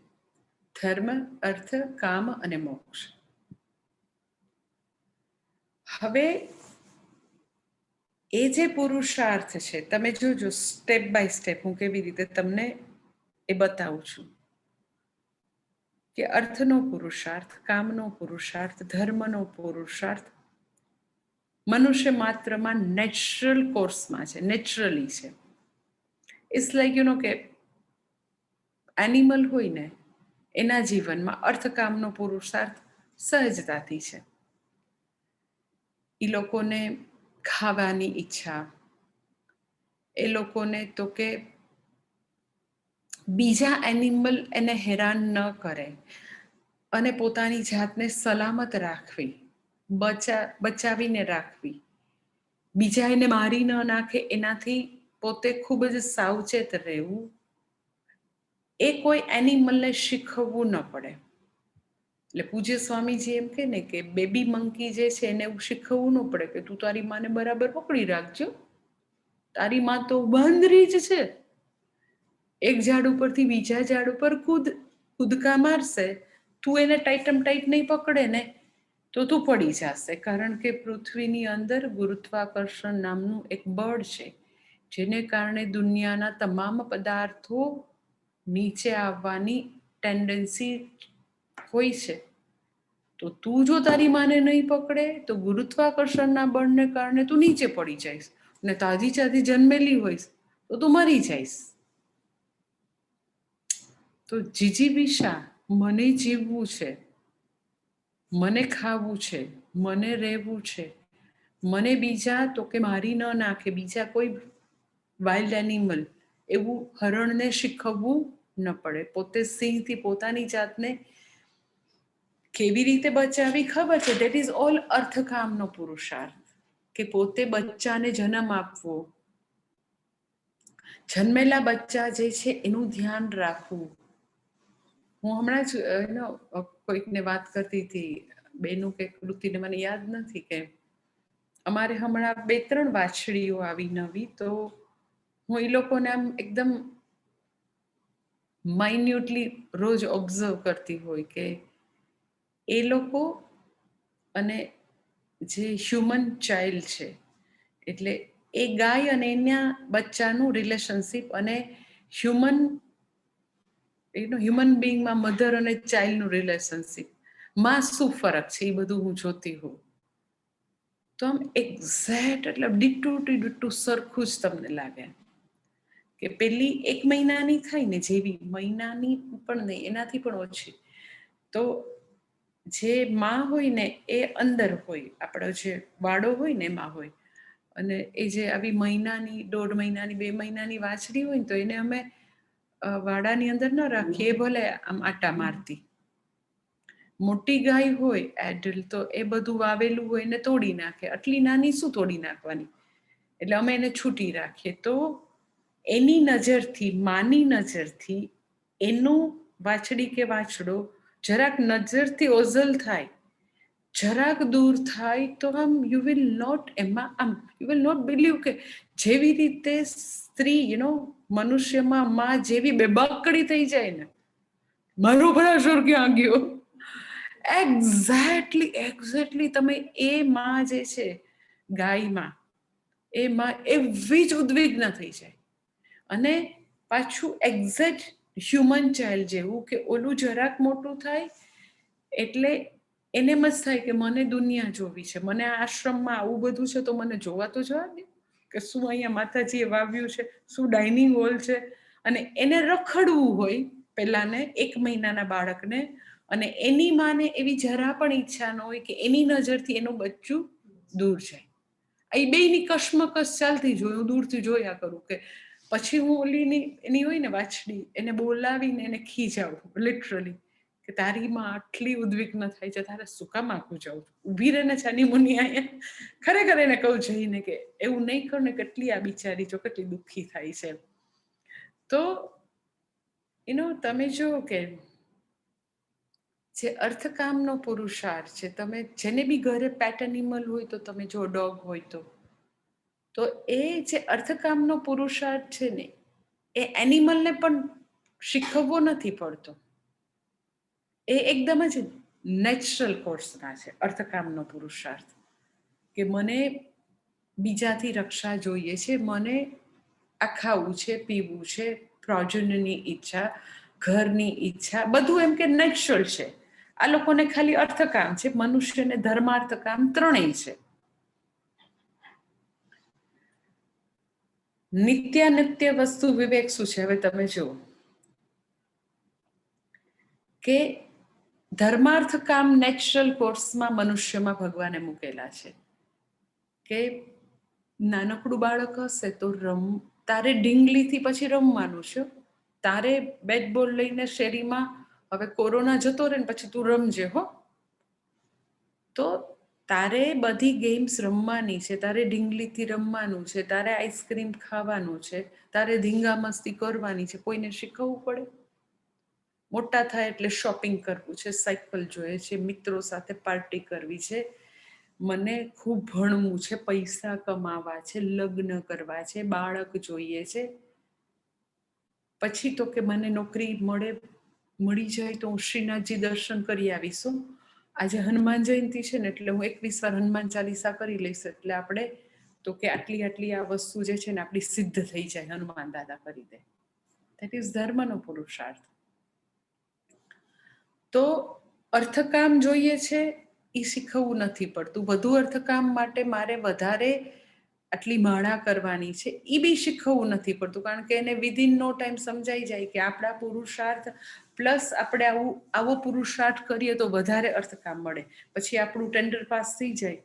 ધર્મ, અર્થ, કામ અને મોક્ષ. હવે એ જે પુરુષાર્થ છે, તમે જોજો સ્ટેપ બાય સ્ટેપ હું કેવી રીતે તમને એ બતાવું છું. કે અર્થનો પુરુષાર્થ, કામનો પુરુષાર્થ, ધર્મનો પુરુષાર્થ મનુષ્ય માત્રમાં નેચરલ કોર્સમાં છે, નેચરલી છે. ઇટ્સ લાઈક કે એનિમલ હોય ને એના જીવનમાં અર્થકામનો પુરુષાર્થ સહજતાથી છે. એ લોકોને ખાવાની ઈચ્છા, એ લોકોને તો કે બીજા એનિમલ એને હેરાન ન કરે અને પોતાની જાતને સલામત રાખવી, બચાવીને રાખવી, બીજા એને મારી ન નાખે એનાથી પોતે ખૂબ જ સાવચેત રહેવું, એ કોઈ એનિમલને શીખવવું ન પડે. એટલે પૂજ્ય સ્વામીજી એમ કે ને કે બેબી મંકી જે છે એને એવું શીખવવું ન પડે કે તું તારી માને બરાબર પકડી રાખજો, તારી માં તો વાંદરી જ છે, એક ઝાડ ઉપરથી બીજા ઝાડ ઉપર કૂદકા મારશે, તું એને ટાઈટમ ટાઈટ નહીં પકડે ને તો તું પડી જશે. કારણ કે પૃથ્વીની અંદર ગુરુત્વાકર્ષણ નામનું એક બળ છે, જેને કારણે દુનિયાના તમામ પદાર્થો નીચે આવવાની ટેન્ડન્સી હોય છે. તો તું જો તારી માને નહીં પકડે તો ગુરુત્વાકર્ષણના બળને કારણે તું નીચે પડી જઈશ, અને તાજી ચાજી જન્મેલી હોઈશ તો તું મરી જઈશ. તો જીજીવિષા, મને જીવવું છે, મને ખાવું છે, મને રહેવું છે, મને બીજા તો કે મારી ન નાખે બીજા કોઈ વાઇલ્ડ એનિમલ એવું હરણને શીખવવું ન પડે. પોતે સિંહથી પોતાની જાતને કેવી રીતે બચાવી ખબર છે. દેટ ઇઝ ઓલ અર્થકામનો પુરુષાર્થ. કે પોતે બચ્ચાને જન્મ આપવો, જન્મેલા બચ્ચા જે છે એનું ધ્યાન રાખવું. હું હમણાં જ કોઈકને વાત કરતી હતી, બેનું કે કૃતિને મને યાદ નથી, કે અમારે હમણાં 2-3 વાછડીઓ આવી નવી, તો હું એ લોકોને આમ એકદમ માઇન્યુટલી રોજ ઓબ્ઝર્વ કરતી હોય કે એ લોકો અને જે હ્યુમન ચાઇલ્ડ છે, એટલે એ ગાય અને એના બચ્ચાનું રિલેશનશિપ અને હ્યુમન બિંગમાં મધર અને ચાઇલ્ડનું રિલેશનશિપ માં શું ફરક છે એ બધું હું જોતી હોઉં તો આમ એક્ઝેક્ટ એટલે ડીટુ સરખું જ તમને લાગે. કે પેલી 1 મહિનાની થાય ને, જેવી મહિનાની પણ નહીં એનાથી પણ ઓછી, તો જે માં હોય ને એ અંદર હોય, આપણો જે વાડો હોય ને એમાં હોય, અને એ જે આવી મહિનાની 1.5 મહિનાની 2 મહિનાની વાછડી હોય ને તો એને અમે વાડાની અંદર ન રાખીએ, એ ભલે આમ આટા મારતી. મોટી ગાય હોય એડલ્ટ, તો એ બધું વાવેલું હોય એને તોડી નાખે, આટલી નાની શું તોડી નાખવાની, એટલે અમે એને છૂટી રાખીએ. તો એની નજરથી, માની નજરથી એનું વાછડી કે વાછડો જરાક નજરથી ઓઝલ થાય, જરાક દૂર થાય, તો આમ યુ વિલ નોટ બિલીવ કે જેવી રીતે સ્ત્રી મનુષ્યમાં માં જેવી બેબાકડી થઈ જાય ને, મારો ભરાસર ક્યાં ગયો, એક્ઝેક્ટલી તમે એ માં જે છે ગાયમાં, એ માં એવી જ ઉદ્વિગ્ન થઈ જાય. અને પાછું એક્ઝેક્ટ હ્યુમન ચાઇલ્ડ જેવું, કે ઓલું જરાક મોટું થાય એટલે એને એમ જ થાય કે મને દુનિયા જોવી છે, મને આ આશ્રમમાં આવું બધું છે તો મને જોવા તો જવા દે, કે શું અહીંયા માતાજીએ વાવ્યું છે, શું ડાઇનિંગ હોલ છે. અને એને રખડવું હોય પેલાને 1 મહિનાના બાળકને, અને એની માને એવી જરા પણ ઈચ્છા ન હોય કે એની નજરથી એનું બચ્ચું દૂર જાય. એ બેયની કશમકશ ચાલતી જ હોય, હું દૂરથી જોયા કરું. કે પછી હું ઓલીની એની હોય ને વાછડી, એને બોલાવીને એને ખીજાવું લિટરલી, કે તારી માં આટલી ઉદ્વિગ્ન થાય છે, તારે શું કામ આખું જાઉં, ઊભી રહે ને છાની મુની અહીંયા. ખરેખર એને કહું જઈને કે એવું નહીં કર ને, કેટલી આ બિચારી જો કેટલી દુઃખી થાય છે. તો તમે જો કે જે અર્થકામનો પુરુષાર્થ છે, તમે જેને બી ઘરે પેટ એનિમલ હોય, તો તમે જો ડોગ હોય તો એ જે અર્થકામનો પુરુષાર્થ છે ને, એ એનિમલને પણ શીખવવો નથી પડતો. એ એકદમ જ નેચરલ કોર્સના છે અર્થકામનો પુરુષાર્થ. કે મને બીજાથી રક્ષા જોઈએ છે, મને આ ખાવું છે, પીવું છે, પ્રોજનની ઈચ્છા, ઘરની ઈચ્છા, બધું એમ કે નેચરલ છે. આ લોકોને ખાલી અર્થકામ છે, મનુષ્યને ધર્માર્થ કામ ત્રણેય છે. નિત્યાનિત્ય વસ્તુ વિવેક શું છે? હવે તમે જુઓ કે ધર્માર્થ કામ નેચરલ કોર્સમાં મનુષ્યમાં ભગવાને મૂકેલા છે કે નાનકડું બાળક હશે તો તારે ઢીંગલીથી પછી રમવાનું છે, તારે બેટ બોલ લઈને શેરીમાં, હવે કોરોના જતો રહે ને પછી તું રમજે હો, તો તારે બધી ગેમ્સ રમવાની છે, તારે ઢીંગલીથી રમવાનું છે, તારે આઈસ્ક્રીમ ખાવાનું છે, તારે ધીંગા મસ્તી કરવાની છે. કોઈને શીખવવું પડે? મોટા થાય એટલે શોપિંગ કરવું છે, સાયકલ જોઈએ છે, મિત્રો સાથે પાર્ટી કરવી છે, મને ખૂબ ભણવું છે, પૈસા કમાવા છે, લગ્ન કરવા છે, બાળક જોઈએ છે. પછી તો કે મને નોકરી મળી જાય તો હું શ્રીનાથજી દર્શન કરી આવીશું. આજે હનુમાન જયંતિ છે ને એટલે હું 21 વાર હનુમાન ચાલીસા કરી લઈશ, એટલે આપણે તો કે આટલી આ વસ્તુ જે છે ને આપણી સિદ્ધ થઈ જાય, હનુમાન દાદા કરી દે. દેટ ઇઝ ધર્મનો પુરુષાર્થ. તો અર્થકામ જોઈએ છે એ શીખવવું નથી પડતું. વધુ અર્થકામ માટે મારે વધારે આટલી માળા કરવાની છે એ બી શીખવવું નથી પડતું, કારણ કે એને વિધિન નો ટાઈમ સમજાઈ જાય કે આપણા પુરુષાર્થ પ્લસ આપણે આવો પુરુષાર્થ કરીએ તો વધારે અર્થકામ મળે. પછી આપણું ટેન્ડર પાસ થઈ જાય,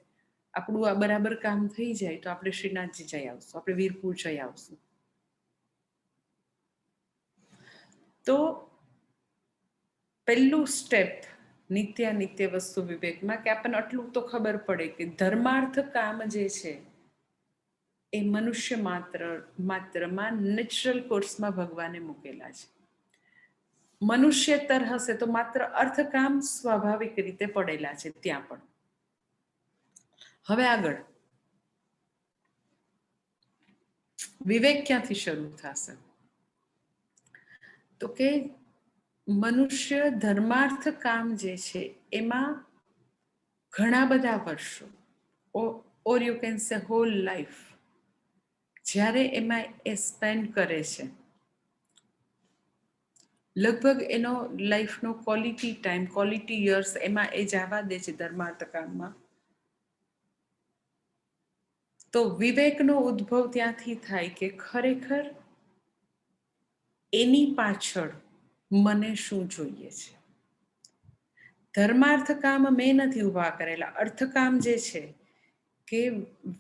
આપણું આ બરાબર કામ થઈ જાય તો આપણે શ્રીનાથજી જઈ આવશું, આપણે વીરપુર જઈ આવશું. તો પહેલું સ્ટેપ નિત્ય વસ્તુ વિવેકમાં કે આપણને આટલું તો ખબર પડે કે ધર્માર્થ કામ જે છે એ મનુષ્ય માત્રમાં નેચરલ કોર્સમાં ભગવાને મૂકેલા છે. મનુષ્યતર હશે તો માત્ર અર્થકામ સ્વાભાવિક રીતે પડેલા છે ત્યાં પણ. હવે આગળ વિવેક ક્યાંથી શરૂ થશે? તો કે મનુષ્ય ધર્માર્થ કામ જે છે એમાં ઘણા બધા વર્ષો, or you can say hall life, જ્યારે એમાં એ સ્પેન્ડ કરે છે, લગભગ એનો લાઈફનો ક્વોલિટી ટાઈમ, ક્વોલિટી યર્સ એમાં એ જવા દે છે ધર્માર્થ કામમાં, તો વિવેકનો ઉદ્ભવ ત્યાંથી થાય કે ખરેખર એની પાછળ મને શું જોઈએ છે. ધર્માર્થ કામ મેં નથી ઊભા કરેલા. અર્થકામ જે છે કે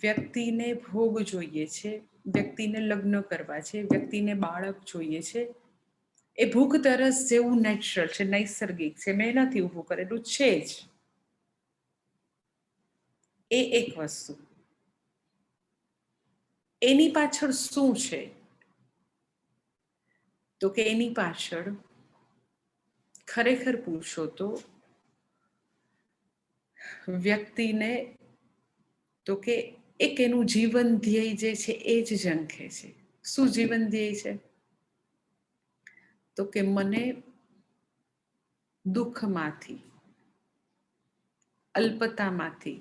વ્યક્તિને ભોગ જોઈએ છે, વ્યક્તિને લગ્ન કરવા છે, વ્યક્તિને બાળક જોઈએ છે, એ ભૂખ તરસ જેવું નેચરલ છે, નૈસર્ગિક છે, મેં નથી ઊભું કરેલું, છે જ. એ એક વસ્તુ. એની પાછળ શું છે? તો કે એની પાછળ ખરેખર પૂછો તો વ્યક્તિને તો કે એક એનું જીવન ધ્યેય જે છે એ જ ઝંખે છે. શું જીવન ધ્યેય છે? તો કે મને દુઃખમાંથી, અલ્પતામાંથી,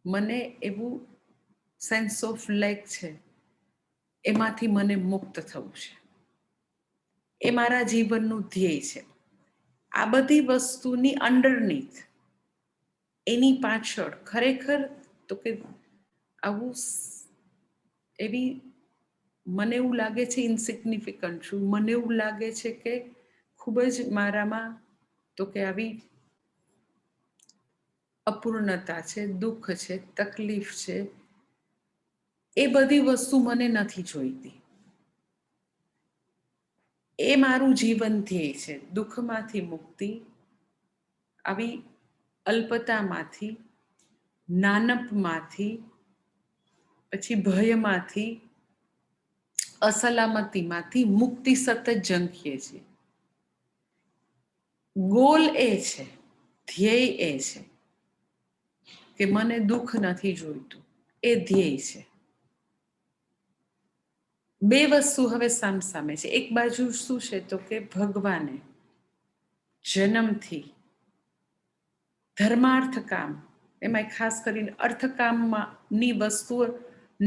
મને એવું સેન્સ ઓફ લેક છે એમાંથી મને મુક્ત થવું છે. એ મારા જીવનનું ધ્યેય છે. આ બધી વસ્તુની અંડરનીથ, એની પાછળ ખરેખર તો કે આવું એવી મને એવું લાગે છે ઇન્સિગ્નિફિકન્ટ છું, મને એવું લાગે છે કે ખૂબ જ મારામાં તો કે આવી અપૂર્ણતા છે, દુઃખ છે, તકલીફ છે, એ બધી વસ્તુ મને નથી જોઈતી. એ મારું જીવન ધ્યેય છે. દુઃખમાંથી મુક્તિ, આવી અલ્પતામાંથી, નાનપમાંથી, પછી ભયમાંથી, અસલામતીમાંથી મુક્તિ સતત ઝંખીએ છીએ. ગોલ એ છે, ધ્યેય એ છે કે મને દુઃખ નથી જોઈતું, એ ધ્યેય છે. બે વસ્તુ હવે સામસામે છે. એક બાજુ શું છે તો કે ભગવાને જન્મથી ધર્માર્થ કામ, એમાં ખાસ કરીને અર્થકામની વસ્તુઓ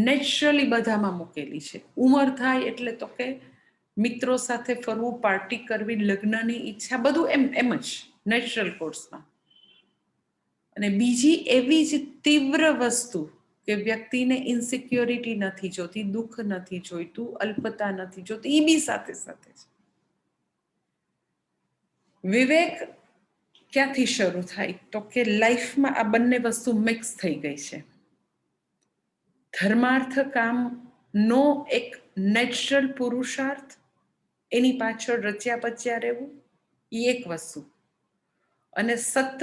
નેચરલી બધામાં મૂકેલી છે. ઉંમર થાય એટલે તો કે મિત્રો સાથે ફરવું, પાર્ટી કરવી, લગ્નની ઈચ્છા, બધું એમ જ નેચરલ કોર્સમાં. અને બીજી એવી જ તીવ્ર વસ્તુ કે વ્યક્તિને ઇન્સિક્યોરિટી નથી જોતી, દુઃખ નથી જોઈતું, અલ્પતા નથી જોતી, એ બી સાથે સાથે છે. વિવેક ક્યાંથી શરૂ થાય? તો કે લાઈફમાં આ બંને વસ્તુ મિક્સ થઈ ગઈ છે. ધર્માર્થ કામનો એક નેચરલ પુરુષાર્થ, એની પાછળ રચ્યા પચ્યા રહેવું, એ એક વસ્તુ. અને સતત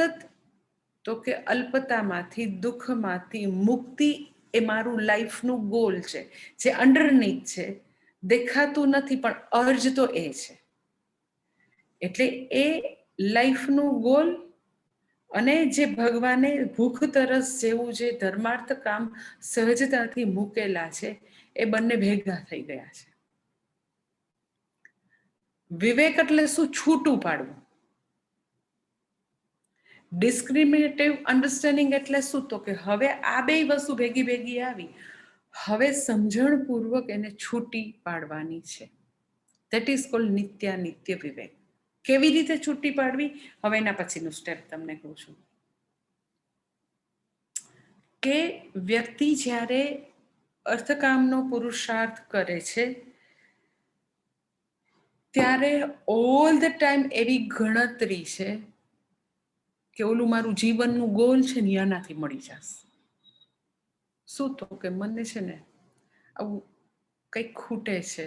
તો કે અલ્પતામાંથી, દુઃખમાંથી મુક્તિ એ મારું લાઈફનું ગોલ છે, જે અંડરનીથ છે, દેખાતું નથી પણ અર્જ તો એ છે. એટલે એ લાઈફનું ગોલ અને જે ભગવાને ભૂખ તરસ જેવું જે ધર્માર્થ કામ સહજતાથી મૂકેલા છે, એ બંને ભેગા થઈ ગયા છે. વિવેક એટલે શું? છૂટું પાડવું. ડિસ્ક્રિમિનેટિવ અન્ડરસ્ટેન્ડિંગ એટલે શું? તો કે હવે આ બે વસ્તુ ભેગી આવી, હવે સમજણપૂર્વક એને છૂટી પાડવાની છે. દેટ ઇઝ કોલ્ડ નિત્ય વિવેક. કેવી રીતે છૂટી પાડવી? હવે એના પછીનું સ્ટેપ તમને કહું છું. કે વ્યક્તિ જ્યારે અર્થકામનો પુરુષાર્થ કરે છે, ત્યારે ઓલ ધ ટાઈમ એવી ગણતરી છે કે ઓલું મારું જીવનનું ગોલ છે ને આનાથી મળી જશે. શું? તો કે મને છે ને આવું કંઈક ખૂટે છે,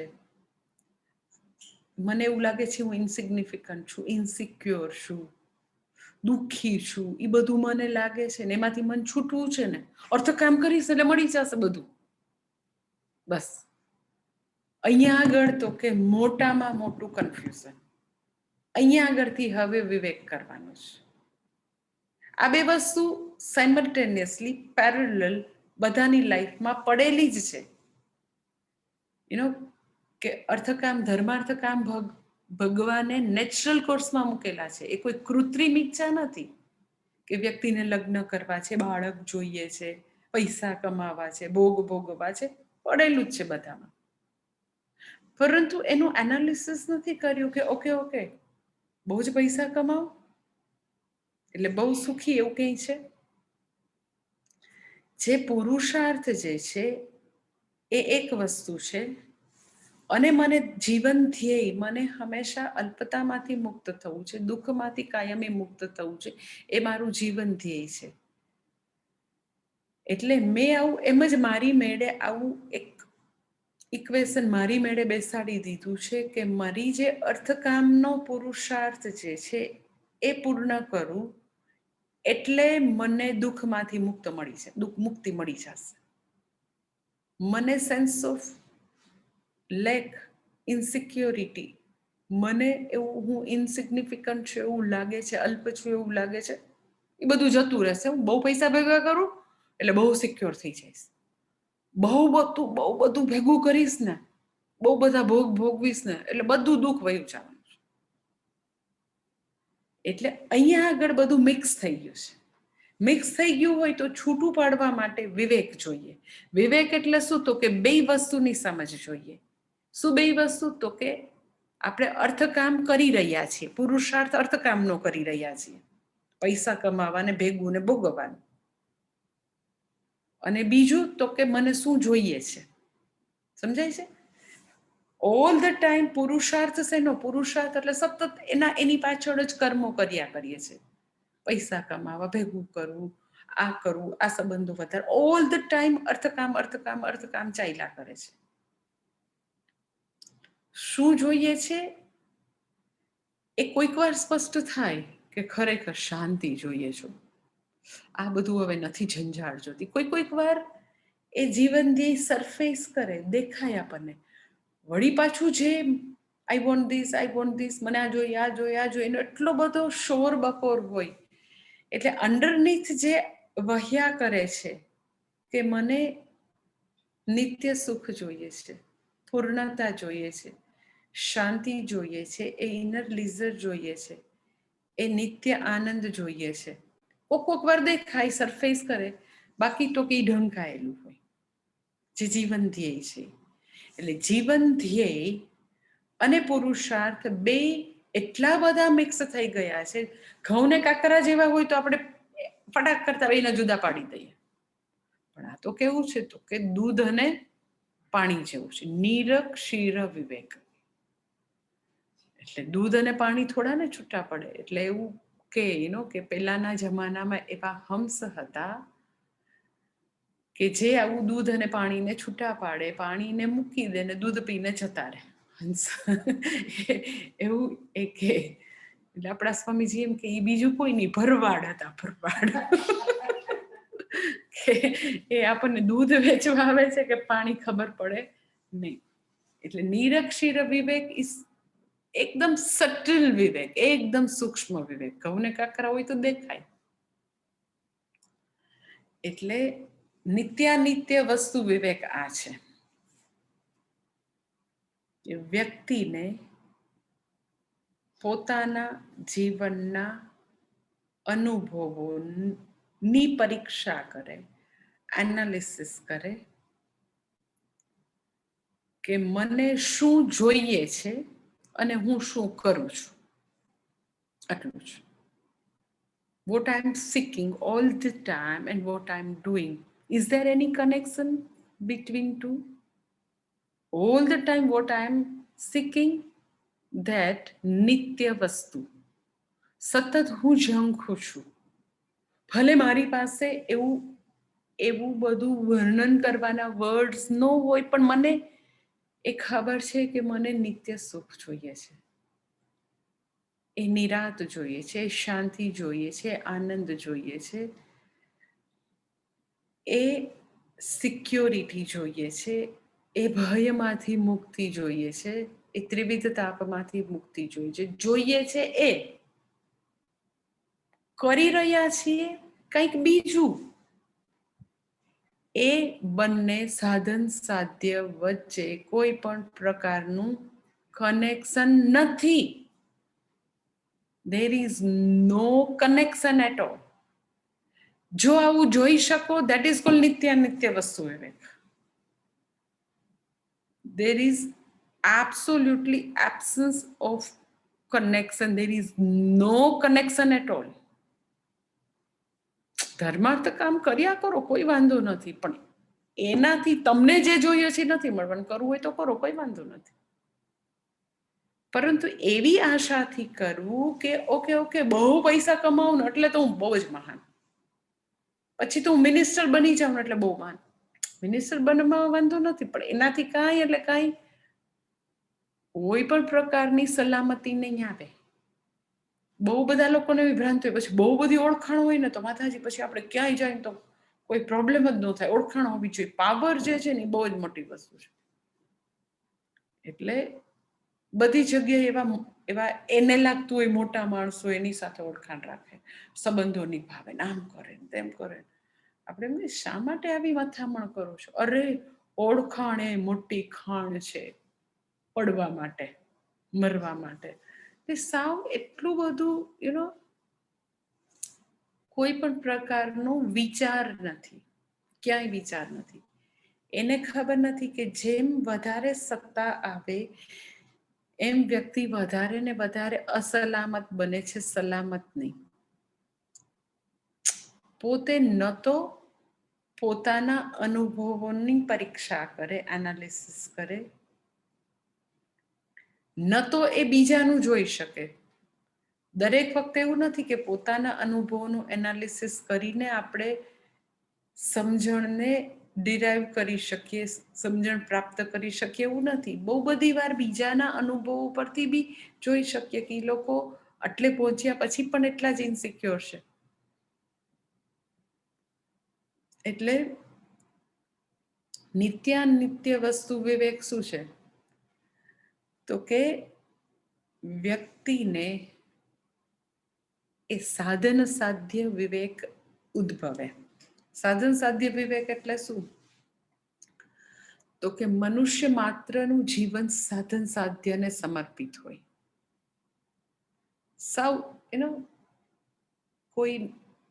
મને એવું લાગે છે હું ઇન્સિગ્નિફિકન્ટ છું, ઇન્સિક્યોર છું, દુઃખી છું, એ બધું મને લાગે છે ને એમાંથી મન છૂટવું છે ને, અર્થકામ કરીશ એટલે મળી જશે બધું. બસ અહીંયા આગળ તો કે મોટામાં મોટું કન્ફ્યુઝન. અહીંયા આગળથી હવે વિવેક કરવાનો છે. આ બે વસ્તુ સાયમલ્ટેનિયસલી પેરેલલ બધાની લાઈફમાં પડેલી જ છે. કે અર્થકામ, ધર્માર્થકામ ભગવાને નેચરલ કોર્સમાં મૂકેલા છે. એ કોઈ કૃત્રિમ ઈચ્છા નથી કે વ્યક્તિને લગ્ન કરવા છે, બાળક જોઈએ છે, પૈસા કમાવા છે, ભોગ ભોગવવા છે, પડેલું જ છે બધામાં. પરંતુ એનું એનાલિસિસ નથી કર્યું કે ઓકે બહુ જ પૈસા કમાઓ એટલે બહુ સુખી, એવું કંઈ છે? જે પુરુષાર્થ જે છે એ એક વસ્તુ છે, અને મને જીવન ધ્યેય, મને હંમેશા અલ્પતામાંથી મુક્ત થવું છે, દુઃખમાંથી કાયમી મુક્ત થવું છે, એ મારું જીવન ધ્યેય છે. એટલે મેં આવું એમ જ મારી મેળે આવું એક ઇક્વેશન મારી મેળે બેસાડી દીધું છે કે મારી જે અર્થકામનો પુરુષાર્થ જે છે એ પૂર્ણ કરું એટલે મને દુઃખમાંથી મુક્તિ મળી જશે. મને સેન્સ ઓફ લેક, ઇન્સિક્યોરિટી, મને એવું હું ઇન્સિગ્નિફિકન્ટ છું એવું લાગે છે, અલ્પ છું એવું લાગે છે, એ બધું જતું રહેશે. હું બહુ પૈસા ભેગા કરું એટલે બહુ સિક્યોર થઈ જઈશ. બહુ બધું ભેગું કરીશ ને, બહુ બધા ભોગ ભોગવીશ ને, એટલે બધું દુઃખ વયું જવાનું છે. એટલે અહીંયા આગળ બધું મિક્સ થઈ ગયું છે. મિક્સ થઈ ગયું હોય તો છૂટું પાડવા માટે વિવેક જોઈએ. વિવેક એટલે શું? તો કે બે વસ્તુની સમજ જોઈએ. શું બે વસ્તુ? તો કે આપણે અર્થકામ કરી રહ્યા છીએ, પુરુષાર્થ અર્થકામનો કરી રહ્યા છીએ, પૈસા કમાવાને, ભેગું ને ભોગવવાનું. અને બીજું તો કે મને શું જોઈએ છે. સમજાય છે? ઓલ ધ ટાઈમ પુરુષાર્થ શેનો? પુરુષાર્થ એટલે સતત એની પાછળ જ કર્મો કર્યા કરીએ છીએ. પૈસા કમાવા, ભેગું કરવું, આ કરવું, આ સંબંધો વધારે, ઓલ ધ ટાઈમ અર્થકામ ચાલ્યા કરે છે. શું જોઈએ છે એ કોઈક વાર સ્પષ્ટ થાય કે ખરેખર શાંતિ જોઈએ છે. આ બધું હવે નથી ઝંઝાળ જોતી. કોઈક વાર એ જીવન જે સરફેસ કરે, દેખાય આપણને. વળી પાછું જે આઈ વોન્ટ ધીસ, મને આ જોઈએ, એનો એટલો બધો શોર બકોર હોય. એટલે અંડરનીથ જે વહ્યા કરે છે કે મને નિત્ય સુખ જોઈએ છે, પૂર્ણતા જોઈએ છે, શાંતિ જોઈએ છે, એ ઇનર લીઝર જોઈએ છે, એ નિત્ય આનંદ જોઈએ છે. કોક વાર દેખાય, સરફેસ કરે, બાકી તો કંઈ ઢંકાયેલું હોય જે જીવન ધ્યેય છે. એટલે જીવન ધ્યેય અને પુરુષાર્થ બે એટલા બધા મિક્સ થઈ ગયા છે. ઘઉં ને કાકરા જેવા હોય તો આપણે ફટાક કરતા એને જુદા પાડી દઈએ, પણ આ તો કેવું છે તો કે દૂધ અને પાણી જેવું છે. નીર ક્ષીર વિવેક, એટલે દૂધ અને પાણી થોડા ને છૂટા પડે. એટલે એવું કે પેલાના જમાનામાં એવા હંસ હતા કે જે આવું દૂધ અને પાણીને છૂટા પાડે, પાણીને મૂકી દે ને દૂધ પીને જતા રહે હંસ. એવું એટલે આપણા સ્વામીજી એમ કે એ બીજું કોઈ નહીં, ભરવાડ હતા, ભરવાડ. કે એ આપણને દૂધ વેચવા આવે છે કે પાણી ખબર પડે નહીં. એટલે નિરક્ષીર વિવેક ઇસ એકદમ સટલ વિવેક, એકદમ સૂક્ષ્મ વિવેક. ઘઉં ને કાકરા હોય તો દેખાય. એટલે નિત્યાનિત્ય વસ્તુ વિવેક આ છે કે વ્યક્તિને પોતાના જીવનના અનુભવોની પરીક્ષા કરે, એનાલિસિસ કરે કે મને શું જોઈએ છે અને હું શું કરું છું, આટલું જ. What I'm seeking all the time and what I'm doing. Is there any connection between two? All the time what I'm seeking, that નિત્ય વસ્તુ સતત હું ઝંખું છું. ભલે મારી પાસે એવું બધું વર્ણન કરવાના વર્ડ્સ ન હોય, પણ મને એ ખબર છે કે મને નિત્ય સુખ જોઈએ છે, એ નિરાત જોઈએ છે, શાંતિ જોઈએ છે, આનંદ જોઈએ છે, એ સિક્યોરિટી જોઈએ છે, એ ભયમાંથી મુક્તિ જોઈએ છે, એ ત્રિવિધ તાપમાંથી મુક્તિ જોઈએ છે. એ કરી રહ્યા છીએ કંઈક બીજું. એ બંને સાધન સાધ્ય વચ્ચે કોઈ પણ પ્રકારનું કનેક્શન નથી. There is no connection at all. જો આવું જોઈ શકો, that is called નિત્યાનિત્ય વસ્તુ વિવેક. There is absolutely absence of connection. There is no connection at all. ધર્માર્થ કામ કર્યા કરો, કોઈ વાંધો નથી, પણ એનાથી તમને જે જોઈએ છે નથી મળવાનું. કરવું હોય તો કરો, કોઈ વાંધો નથી, પરંતુ એવી આશાથી કરવું કે ઓકે બહુ પૈસા કમાવું ને એટલે તો હું બહુ જ મહાન, પછી તો હું મિનિસ્ટર બની જાઉં એટલે બહુ મહાન. મિનિસ્ટર બનવામાં વાંધો નથી, પણ એનાથી કાંઈ એટલે કાંઈ કોઈ પણ પ્રકારની સલામતી નહીં આવે. બહુ બધા લોકોને એવી ભ્રાંતિ હોય, પછી બહુ બધી ઓળખાણ હોય ને તો માતાજી પછી આપણે ક્યાંય જાય તો કોઈ પ્રોબ્લેમ જ ન થાય. ઓળખાણ હોવી જોઈએ. પાવર જે છે ને એ બહુ જ મોટી વસ્તુ છે. એટલે બધી જગ્યાએ એવા એને લાગતું હોય મોટા માણસો એની સાથે ઓળખાણ રાખે, સંબંધો નિભાવે, આમ કરે તેમ કરે. આપણે એમને શા માટે આવી મથામણ કરો છો? અરે ઓળખાણ એ મોટી ખાણ છે, પડવા માટે, મરવા માટે. તે સાવ એટલું બધું કોઈ પણ પ્રકારનો વિચાર નથી, ક્યાંય વિચાર નથી. એને ખબર નથી કે જેમ વધારે સત્તા આવે એમ વ્યક્તિ વધારે ને વધારે અસલામત બને છે, સલામત નહીં. પોતે ન તો પોતાના અનુભવોની પરીક્ષા કરે, એનાલિસિસ કરે, ન તો એ બીજાનું જોઈ શકે. દરેક વખતે એવું નથી કે પોતાના અનુભવોનું એનાલિસિસ કરીને આપણે સમજણને ડિરાઈવ કરી શકીએ, સમજણ પ્રાપ્ત કરી શકીએ, એવું નથી. બહુ બધી વાર બીજાના અનુભવો પરથી બી જોઈ શકીએ કે એ લોકો આટલે પહોંચ્યા પછી પણ એટલા જ ઇન્સિક્યોર છે. એટલે નિત્યાનિત્ય વસ્તુ વિવેક શું છે? તો કે વ્યક્તિને એ સાધન સાધ્ય વિવેક ઉદ્ભવે. સાધન સાધ્ય વિવેક એટલે શું? તો કે મનુષ્ય માત્રનું જીવન સાધન સાધ્યને સમર્પિત હોય. સાવ કોઈ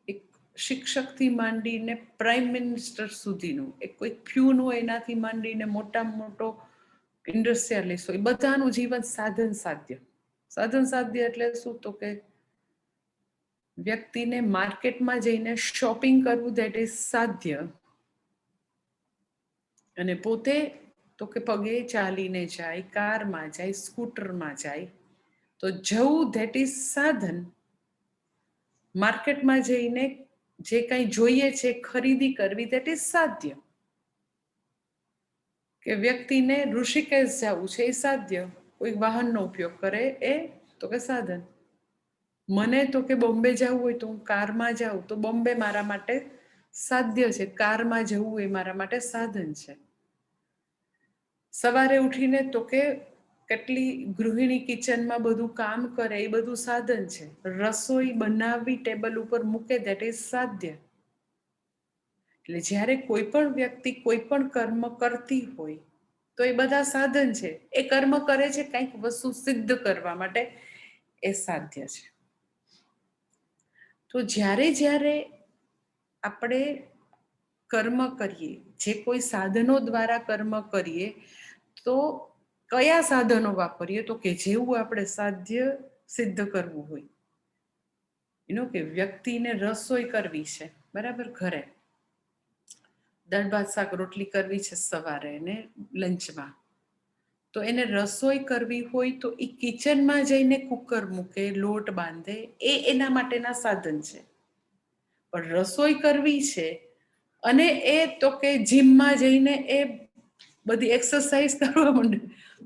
એક શિક્ષકથી માંડીને પ્રાઇમ મિનિસ્ટર સુધીનું, એક કોઈ પ્યુન હોય એનાથી માંડીને મોટામાં મોટો ઇન્ડસ્ટ્રીયાલિસ્ટ હોય, બધાનું જીવન સાધન સાધ્ય. સાધન સાધ્ય એટલે શું? તો કે વ્યક્તિને માર્કેટમાં જઈને શોપિંગ કરવું, દેટ ઇઝ સાધ્ય. અને પોતે તો કે પગે ચાલીને જાય, કારમાં જાય, સ્કૂટરમાં જાય, તો જવું ધેટ ઇઝ સાધન. માર્કેટમાં જઈને જે કંઈ જોઈએ છે ખરીદી કરવી, દેટ ઇઝ સાધ્ય. કે વ્યક્તિને ઋષિકેશ જવું છે એ સાધ્ય. કોઈ વાહનનો ઉપયોગ કરે એ તો કે સાધન. મને તો કે બોમ્બે જવું હોય તો હું કારમાં જાઉં, તો બોમ્બે મારા માટે સાધ્ય છે. કારમાં જવું એ મારા માટે સાધન છે. સવારે ઉઠીને તો કે કેટલી ગૃહિણી કિચનમાં બધું કામ કરે, એ બધું સાધન છે. રસોઈ બનાવવી, ટેબલ ઉપર મૂકે, દેટ ઇઝ સાધ્ય. એટલે જ્યારે કોઈ પણ વ્યક્તિ કોઈ પણ કર્મ કરતી હોય તો એ બધા સાધન છે. એ કર્મ કરે છે કંઈક વસ્તુ સિદ્ધ કરવા માટે, એ સાધ્ય છે. તો જ્યારે જ્યારે આપણે કર્મ કરીએ, જે કોઈ સાધનો દ્વારા કર્મ કરીએ, તો કયા સાધનો વાપરીએ? તો કે જેવું આપણે સાધ્ય સિદ્ધ કરવું હોય. એનો કે વ્યક્તિને રસોઈ કરવી છે, બરાબર, ઘરે દાળ ભાત શાક રોટલી કરવી છે સવારે ને લંચમાં, તો એને રસોઈ કરવી હોય તો એ કિચનમાં જઈને કુકર મૂકે, લોટ બાંધે, એ એના માટેના સાધન છે. પણ રસોઈ કરવી છે અને એ તો કે જીમમાં જઈને એ બધી એક્સરસાઇઝ કરવા માંડે,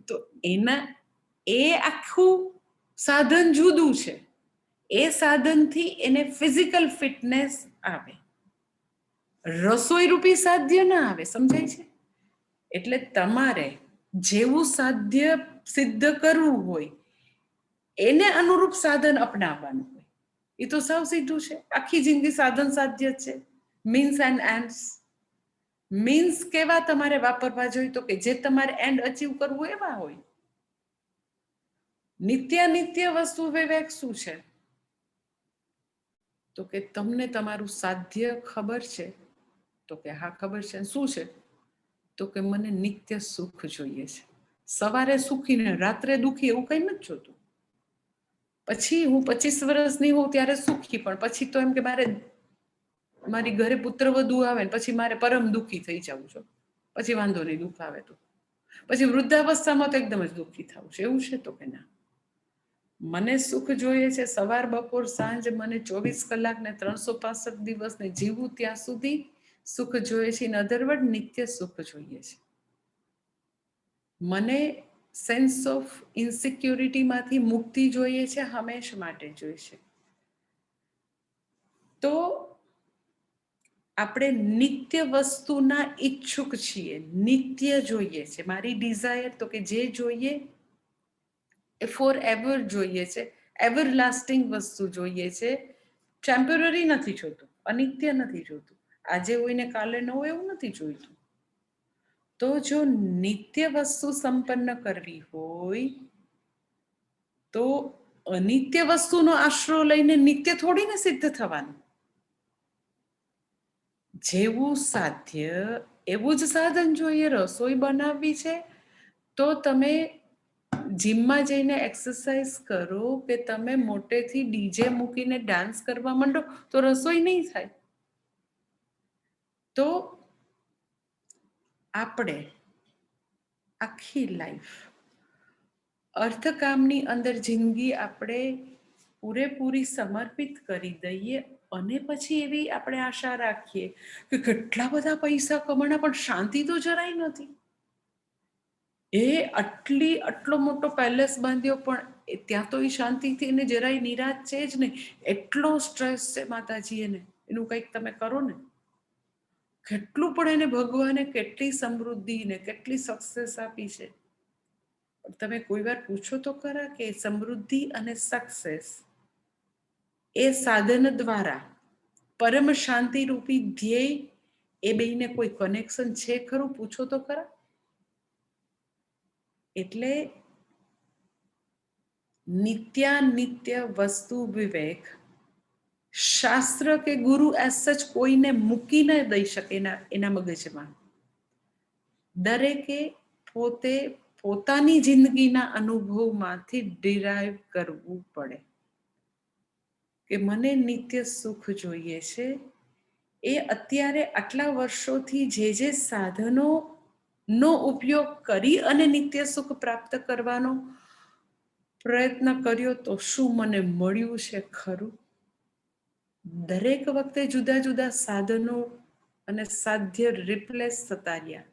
તો એના એ આખું સાધન જુદું છે. એ સાધનથી એને ફિઝિકલ ફિટનેસ આવે, રસોઈ રૂપી સાધ્ય ના આવે. સમજાય છે? એટલે તમારે જેવું સાધ્ય સિદ્ધ કરવું હોય એને અનુરૂપ સાધન અપનાવવાનું હોય. એ તો સાવ સીધું છે. આખી જિંદગી સાધન સાધ્ય છે. Means and ends. મીન્સ કેવા તમારે વાપરવા જોઈએ? તો કે જે તમારે એન્ડ અચીવ કરવું એવા હોય. નિત્ય વસ્તુ વિવેક શું છે? તો કે તમને તમારું સાધ્ય ખબર છે? તો કે હા ખબર છે. શું છે? તો કે મને નિત્ય સુખ જોઈએ છે. સવારે સુખી ને રાત્રે દુખી એવું કઈ નથી જોતું. પછી હું 25 વર્ષની હોઉં ત્યારે સુખી, પણ પછી તો એમ કે મારી ઘરે પુત્ર વધુ આવે ને પછી મારે પરમ દુઃખી થઈ જવું છું. પછી વાંધો નહીં, દુઃખ આવે તો. પછી વૃદ્ધાવસ્થામાં તો એકદમ જ દુઃખી થવું છે. એવું છે? તો કે ના, મને સુખ જોઈએ છે સવાર બપોર સાંજ. મને 24 કલાક ને 365 દિવસ ને જીવું ત્યાં સુધી સુખ જોઈએ છે. ઇન અધર વર્ડ, નિત્ય સુખ જોઈએ છે. મને સેન્સ ઓફ ઇનસિક્યોરિટીમાંથી મુક્તિ જોઈએ છે, હંમેશ માટે જોઈએ છે. તો આપણે નિત્ય વસ્તુના ઈચ્છુક છીએ. નિત્ય જોઈએ છે. મારી ડિઝાયર તો કે જે જોઈએ એ ફોર એવર જોઈએ છે. એવર લાસ્ટિંગ વસ્તુ જોઈએ છે. ટેમ્પરરી નથી જોતું, અનિત્ય નથી જોતું. આજે હોય ને કાલે ન હોય એવું નથી જોઈતું. તો જો નિત્ય વસ્તુ સંપન્ન કરવી હોય તો અનિત્ય વસ્તુનો આશરો લઈને નિત્ય થોડીને સિદ્ધ થવાનું. જેવું સાધ્ય એવું જ સાધન જોઈએ. રસોઈ બનાવવી છે તો તમે જીમમાં જઈને એક્સરસાઇઝ કરો કે તમે મોટેથી ડીજે મૂકીને ડાન્સ કરવા માંડો તો રસોઈ નહીં થાય. તો આપણે આખી લાઈફ અર્થકામની અંદર જિંદગી આપણે પૂરેપૂરી સમર્પિત કરી દઈએ અને પછી એવી આપણે આશા રાખીએ કે કેટલા બધા પૈસા કમાણા પણ શાંતિ તો જરાય નથી. આટલો મોટો પેલેસ બાંધ્યો પણ ત્યાં તો એ શાંતિથી એને જરાય નિરાશ છે જ નહીં. એટલો સ્ટ્રેસ છે માતાજી એને, એનું કંઈક તમે કરો ને. કેટલું પણ એને ભગવાને કેટલી સમૃદ્ધિ ને કેટલી સક્સેસ આપી છે. તમે કોઈ વાર પૂછો તો ખરા કે સમૃદ્ધિ અને સક્સેસ એ સાધન દ્વારા પરમ શાંતિ રૂપી ધ્યેય એ બેને કોઈ કનેક્શન છે ખરું? પૂછો તો ખરા. એટલે નિત્ય વસ્તુ વિવેક શાસ્ત્ર કે ગુરુ એઝ સચ કોઈને મૂકી ન દઈ શકે એના મગજમાં. દરેકે પોતે પોતાની જિંદગીના અનુભવમાંથી ડિરાઈવ કરવું પડે કે મને નિત્ય સુખ જોઈએ છે. એ અત્યારે આટલા વર્ષોથી જે સાધનોનો ઉપયોગ કરી અને નિત્ય સુખ પ્રાપ્ત કરવાનો પ્રયત્ન કર્યો તો શું મને મળ્યું છે ખરું? દરેક વખતે જુદા જુદા સાધનો અને સાધ્ય રિપ્લેસ થતા રહ્યા.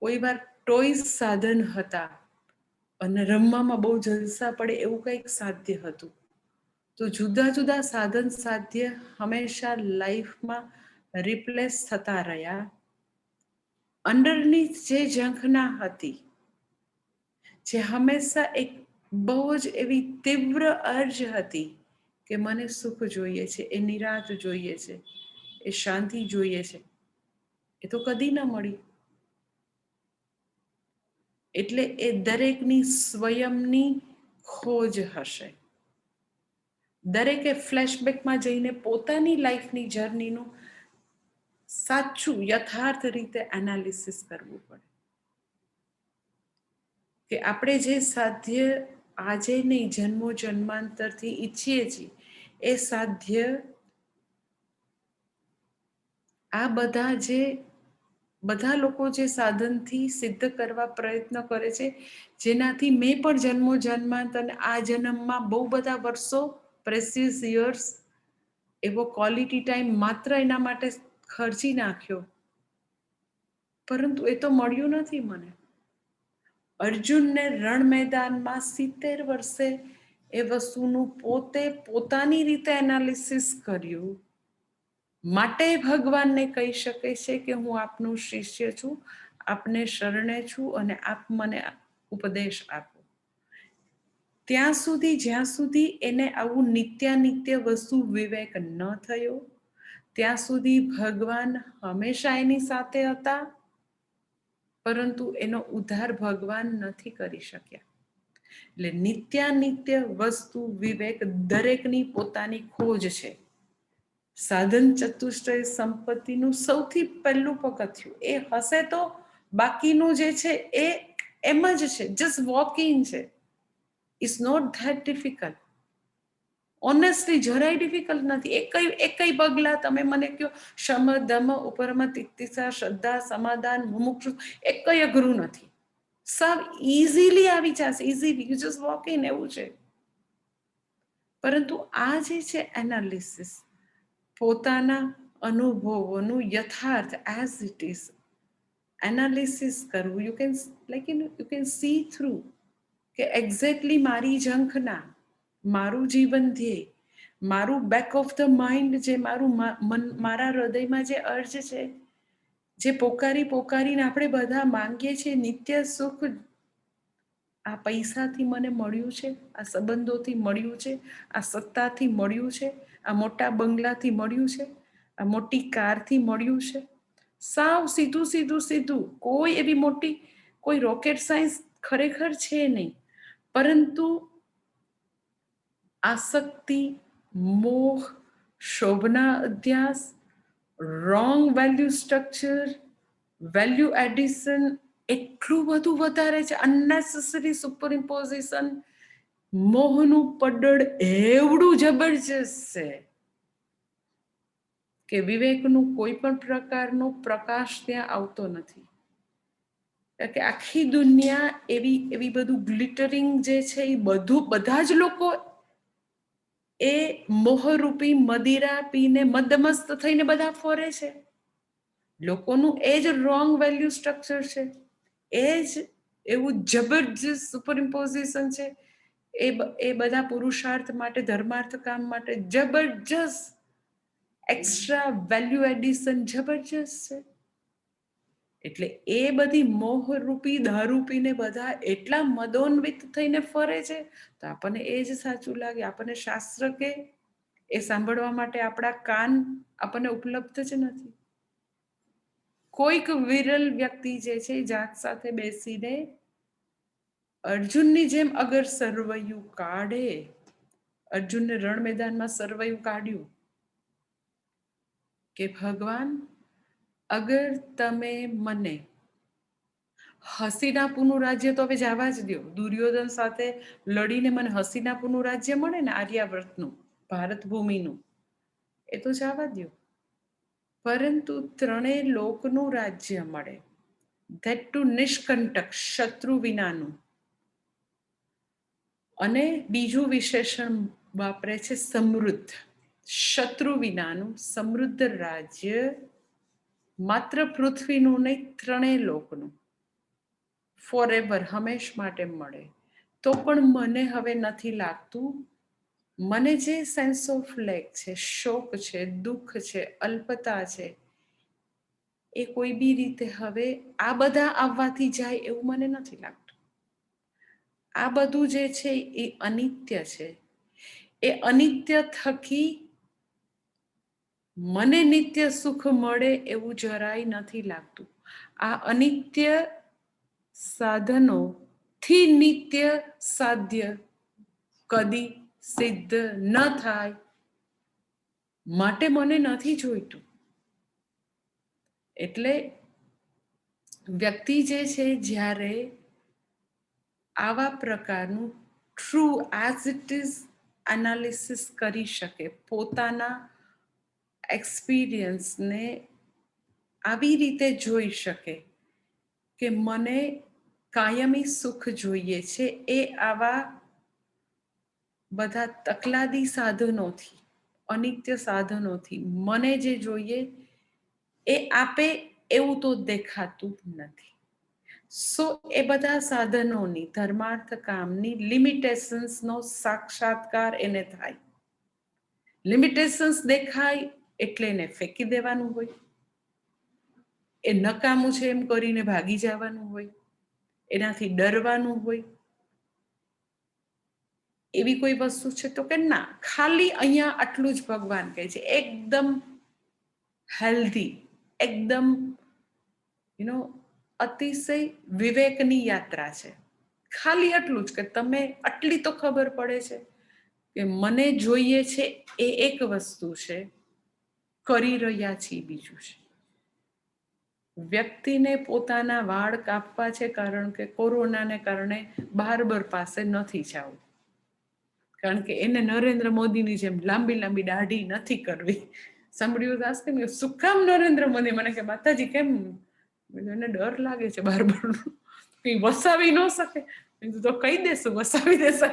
કોઈ વાર ટોયસ સાધન હતા અને રમવામાં બહુ જલસા પડે એવું કંઈક સાધ્ય હતું. તો જુદા જુદા સાધન સાધ્ય હંમેશા લાઈફમાં રિપ્લેસ થતા રહ્યા. અંડરની જે ઝંખના હતી, જે હંમેશા એક બહુ જ એવી તીવ્ર અર્જ હતી કે મને સુખ જોઈએ છે, એ નિરાંત જોઈએ છે, એ શાંતિ જોઈએ છે, એ તો કદી ન મળી. એટલે એ દરેકની સ્વયંની ખોજ હશે. દરેકે ફ્લેશબેકમાં જઈને પોતાની લાઈફની જર્નીનું સાચું યથાર્થ રીતે એનાલિસિસ કરવું પડે કે આપણે જે સાધ્ય આજે નહીં જન્મો જન્માંતરથી ઈચ્છીએ છીએ એ સાધ્ય આ બધા લોકો જે સાધનથી સિદ્ધ કરવા પ્રયત્ન કરે છે, જેનાથી મેં પણ જન્મો જન્માંતર આ જન્મમાં બહુ બધા વર્ષો પ્રેસિયસ યર્સ એવો ક્વોલિટી ટાઈમ માત્ર એના માટે ખર્ચી નાખ્યો, પરંતુ એ તો મળ્યું નથી મને. અર્જુનને રણ મેદાનમાં 70 વર્ષે એ વસ્તુનું પોતાની રીતે એનાલિસિસ કર્યું. માટે ભગવાનને કહી શકે છે કે હું આપનું શિષ્ય છું, આપને શરણે છું અને આપ મને ઉપદેશ આપો. જ્યાં સુધી એને આવું નિત્ય વસ્તુ વિવેક ન થયો, ત્યાં સુધી ભગવાન હંમેશા એની સાથે હતા, પરંતુ એનો ઉદ્ધાર ભગવાન નથી કરી શક્યા. એટલે નિત્ય વસ્તુ વિવેક દરેકની પોતાની ખોજ છે. સાધન ચતુષ્ટય સંપત્તિનું સૌથી પહેલું પગથિયું એ હશે તો બાકીનું જે છે એ એમ જ છે, જસ્ટ વોકિંગ છે. It's not that difficult. Honestly જરાય ડિફિકલ્ટ નથી. એકઈ પગલા તમે મને કહો શમ દમ ઉપરમ તિતિક્ષા શ્રદ્ધા સમાધાન મુમુક્ષુ એકઈ અઘરું નથી. સાવ ઇઝીલી આવી જશે, easily you just walk in, એવું છે. પરંતુ આ જે છે એનાલિસિસ, પોતાના અનુભવોનું યથાર્થ એઝ ઇટ ઇઝ એનાલિસિસ કરવું, યુ કેન સી થ્રુ કે એક્ઝેક્ટલી મારી ઝંખના, મારું જીવન ધ્યેય, મારું બેક ઓફ ધ માઇન્ડ, જે મારા હૃદયમાં જે અર્જ છે, જે પોકારીને આપણે બધા માંગીએ છીએ નિત્ય સુખ, આ પૈસાથી મને મળ્યું છે, આ સંબંધોથી મળ્યું છે, આ સત્તાથી મળ્યું છે, આ મોટા બંગલાથી મળ્યું છે, આ મોટી કારથી મળ્યું છે. સાવ સીધું કોઈ એવી મોટી કોઈ રોકેટ સાયન્સ ખરેખર છે નહીં, પરંતુ આસક્તિ, મોહ, શોભના અધ્યાસ, wrong value structure, value addition એટલું બધું વધારે છે. અનનેસેસરી સુપર ઇમ્પોઝિશન, મોહનું પડળ એવડું જબરજસ્ત છે કે વિવેકનું કોઈ પણ પ્રકારનો પ્રકાશ ત્યાં આવતો નથી. કે આખી દુનિયા એવી બધું ગ્લિટરિંગ જે છે એ બધા જ લોકો એ મોહરૂપી મદિરા પીને મદમસ્ત થઈને બધા ફરે છે. લોકોનું એ જ રોંગ વેલ્યુ સ્ટ્રક્ચર છે, એ જ એવું જબરજસ્ત સુપર ઇમ્પોઝિશન છે. એ બધા પુરુષાર્થ માટે, ધર્માર્થ કામ માટે જબરજસ્ત એક્સ્ટ્રા વેલ્યુ એડિશન જબરજસ્ત છે. એટલે એ બધી મોહરૂપી દારૂ પીને બધા એટલા મદોન્વિત થઈને ફરે છે, તો આપણને એ જ સાચું લાગે. આપણને શાસ્ત્ર કે એ સાંભળવા માટે આપણા કાન આપણને ઉપલબ્ધ જ નથી. કોઈક વિરલ વ્યક્તિ જે છે જાત સાથે બેસીને અર્જુનની જેમ અગર સરવૈયું કાઢે, અર્જુનને રણ મેદાનમાં સરવૈયું કાઢ્યું કે ભગવાન, અગર તમે મને હસ્તિનાપુરનું રાજ્ય તો હવે જવા જ દો. દુર્યોધન સાથે લડીને મને હસ્તિનાપુરનું રાજ્ય મળે ને, આર્યાવર્તનું, ભારત ભૂમિનું, એ તો જવા દો. પરંતુ ત્રણેય લોકનું રાજ્ય મળે, ધેટ ટુ નિષ્કંટક, શત્રુ વિનાનું. અને બીજું વિશેષણ વાપરે છે સમૃદ્ધ, શત્રુ વિનાનું સમૃદ્ધ રાજ્ય, માત્ર પૃથ્વીનું નહીં, ત્રણેય લોકનું, ફોર એવર, હંમેશ માટે મળે. તો પણ મને હવે નથી લાગતું, મને જે સેન્સ ઓફ લેક છે, શોક છે, દુઃખ છે, અલ્પતા છે, એ કોઈ બી રીતે હવે આ બધા આવવાથી જાય એવું મને નથી લાગતું. આ બધું જે છે એ અનિત્ય છે. એ અનિત્ય થકી મને નિત્ય સુખ મળે એવું જરાય નથી લાગતું. આ અનિત્ય સાધનોથી નિત્ય સાધ્ય કદી સિદ્ધ ન થાય, માટે મને નથી જોઈતું. એટલે વ્યક્તિ જે છે, જ્યારે આવા પ્રકારનું true as it is analysis કરી શકે, પોતાના એક્સપિરિયન્સને આવી રીતે જોઈ શકે કે મને કાયમી સુખ જોઈએ છે, એ આવા બધા તકલાદી સાધનોથી, અનિત્ય સાધનોથી મને જે જોઈએ એ આપે એવું તો દેખાતું નથી. સો એ બધા સાધનોની, ધર્માર્થ કામની લિમિટેશન્સનો સાક્ષાત્કાર એને થાય. લિમિટેશન્સ દેખાય એટલે એને ફેંકી દેવાનું હોય, એ નકામું છે એમ કરીને ભાગી જવાનું હોય, એનાથી ડરવાનું હોય. એવી કોઈ વસ્તુ છે તો કે ના, ખાલી અહીંયા આટલું જ ભગવાન કહે છે, એકદમ હેલ્ધી, એકદમ અતિશય વિવેકની યાત્રા છે. ખાલી આટલું જ કે તમે આટલી તો ખબર પડે છે કે મને જોઈએ છે એ એક વસ્તુ છે, કરી રહ્યા છીએ બીજું છે. વ્યક્તિને પોતાના વાળ કાપવા છે કારણ કે કોરોનાને કારણે બાર્બર પાસે નથી જવું, કારણ કે એને નરેન્દ્ર મોદીની જેમ લાંબી લાંબી દાઢી નથી કરવી. સાંભળ્યું દાસ કે શું કામ નરેન્દ્ર મોદી? મને કે માતાજી કેમ? એને ડર લાગે છે બાર્બરનું, કઈ વસાવી ન શકે. તો કહી દેશું, વસાવી દેશે,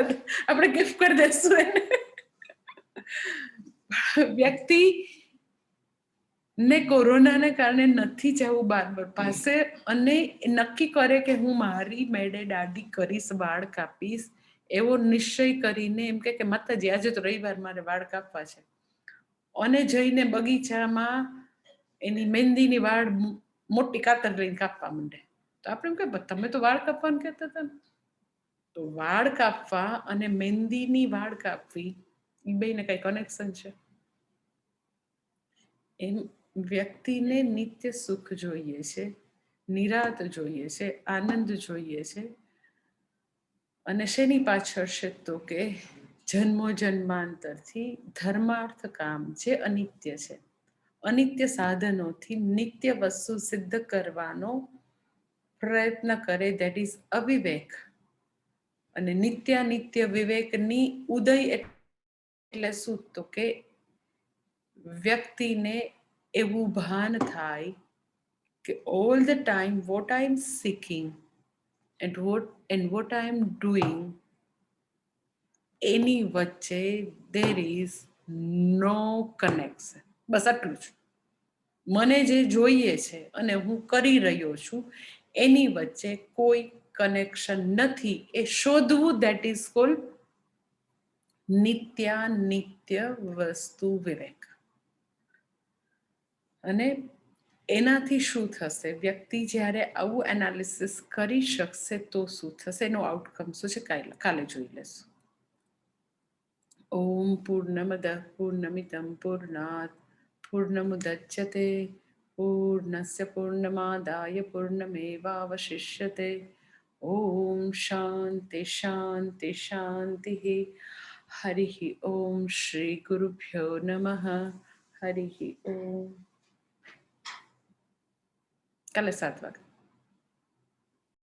આપણે ગિફ્ટ કરી દેશું એને. વ્યક્તિ ને કોરોનાને કારણે નથી જવું બાર્બર પાસે, અને નક્કી કરે કે હું મારી મેળે દાઢી કરીશ, વાળ કાપીશ, એવો નિશ્ચય કરીને એમ કે માતાજી આજે તો રવિવાર, મારે વાળ કાપવા છે, અને જઈને બગીચામાં એની મહેંદીની વાળ મોટી કાતર લઈને કાપવા માંડે. તો આપણે એમ કે તમે તો વાળ કાપવાનું કહેતા હતા ને. તો વાળ કાપવા અને મહેંદીની વાળ કાપવી, એ બેને કઈ કનેક્શન છે? એમ વ્યક્તિને નિત્ય સુખ જોઈએ છે, નિરાત જોઈએ છે, આનંદ જોઈએ છે. અને શેની પાછળ છે તો કે જન્મો જન્માંતરથી ધર્માર્થ કામ જે અનિત્ય છે, અનિત્ય સાધનોથી નિત્ય વસ્તુ સિદ્ધ કરવાનો પ્રયત્ન કરે, દેટ ઇઝ અવિવેક. અને નિત્યાનિત્ય વિવેકની ઉદય એટલે શું તો કે વ્યક્તિને એવું ભાન થાય કે all the time what I am seeking and what I am doing, એની વચ્ચે there is no connection. બસ આટલું જ. મને જે જોઈએ છે અને હું કરી રહ્યો છું એની વચ્ચે કોઈ કનેક્શન નથી. એ શોધવું, દેટ ઇઝ કોલ્ડ નિત્યાનિત્ય વસ્તુ વિવેક. અને એનાથી શું થશે? વ્યક્તિ જ્યારે આવું એનાલિસિસ કરી શકશે તો શું થશે, એનો આઉટકમ શું છે કાલે જોઈ લેશું. ઓમ પૂર્ણમદ પૂર્ણમિતમ પૂર્ણાત પૂર્ણમુદચ્યતે પૂર્ણસ્ય પૂર્ણમાદાય પૂર્ણમેવાવશિષ્યતે. ઓમ શાંતિ શાંતિ શાંતિ. હરિ ઓમ શ્રી ગુરુભ્યો નમઃ. હરિ ઓમ. કાલે 7 વાગે.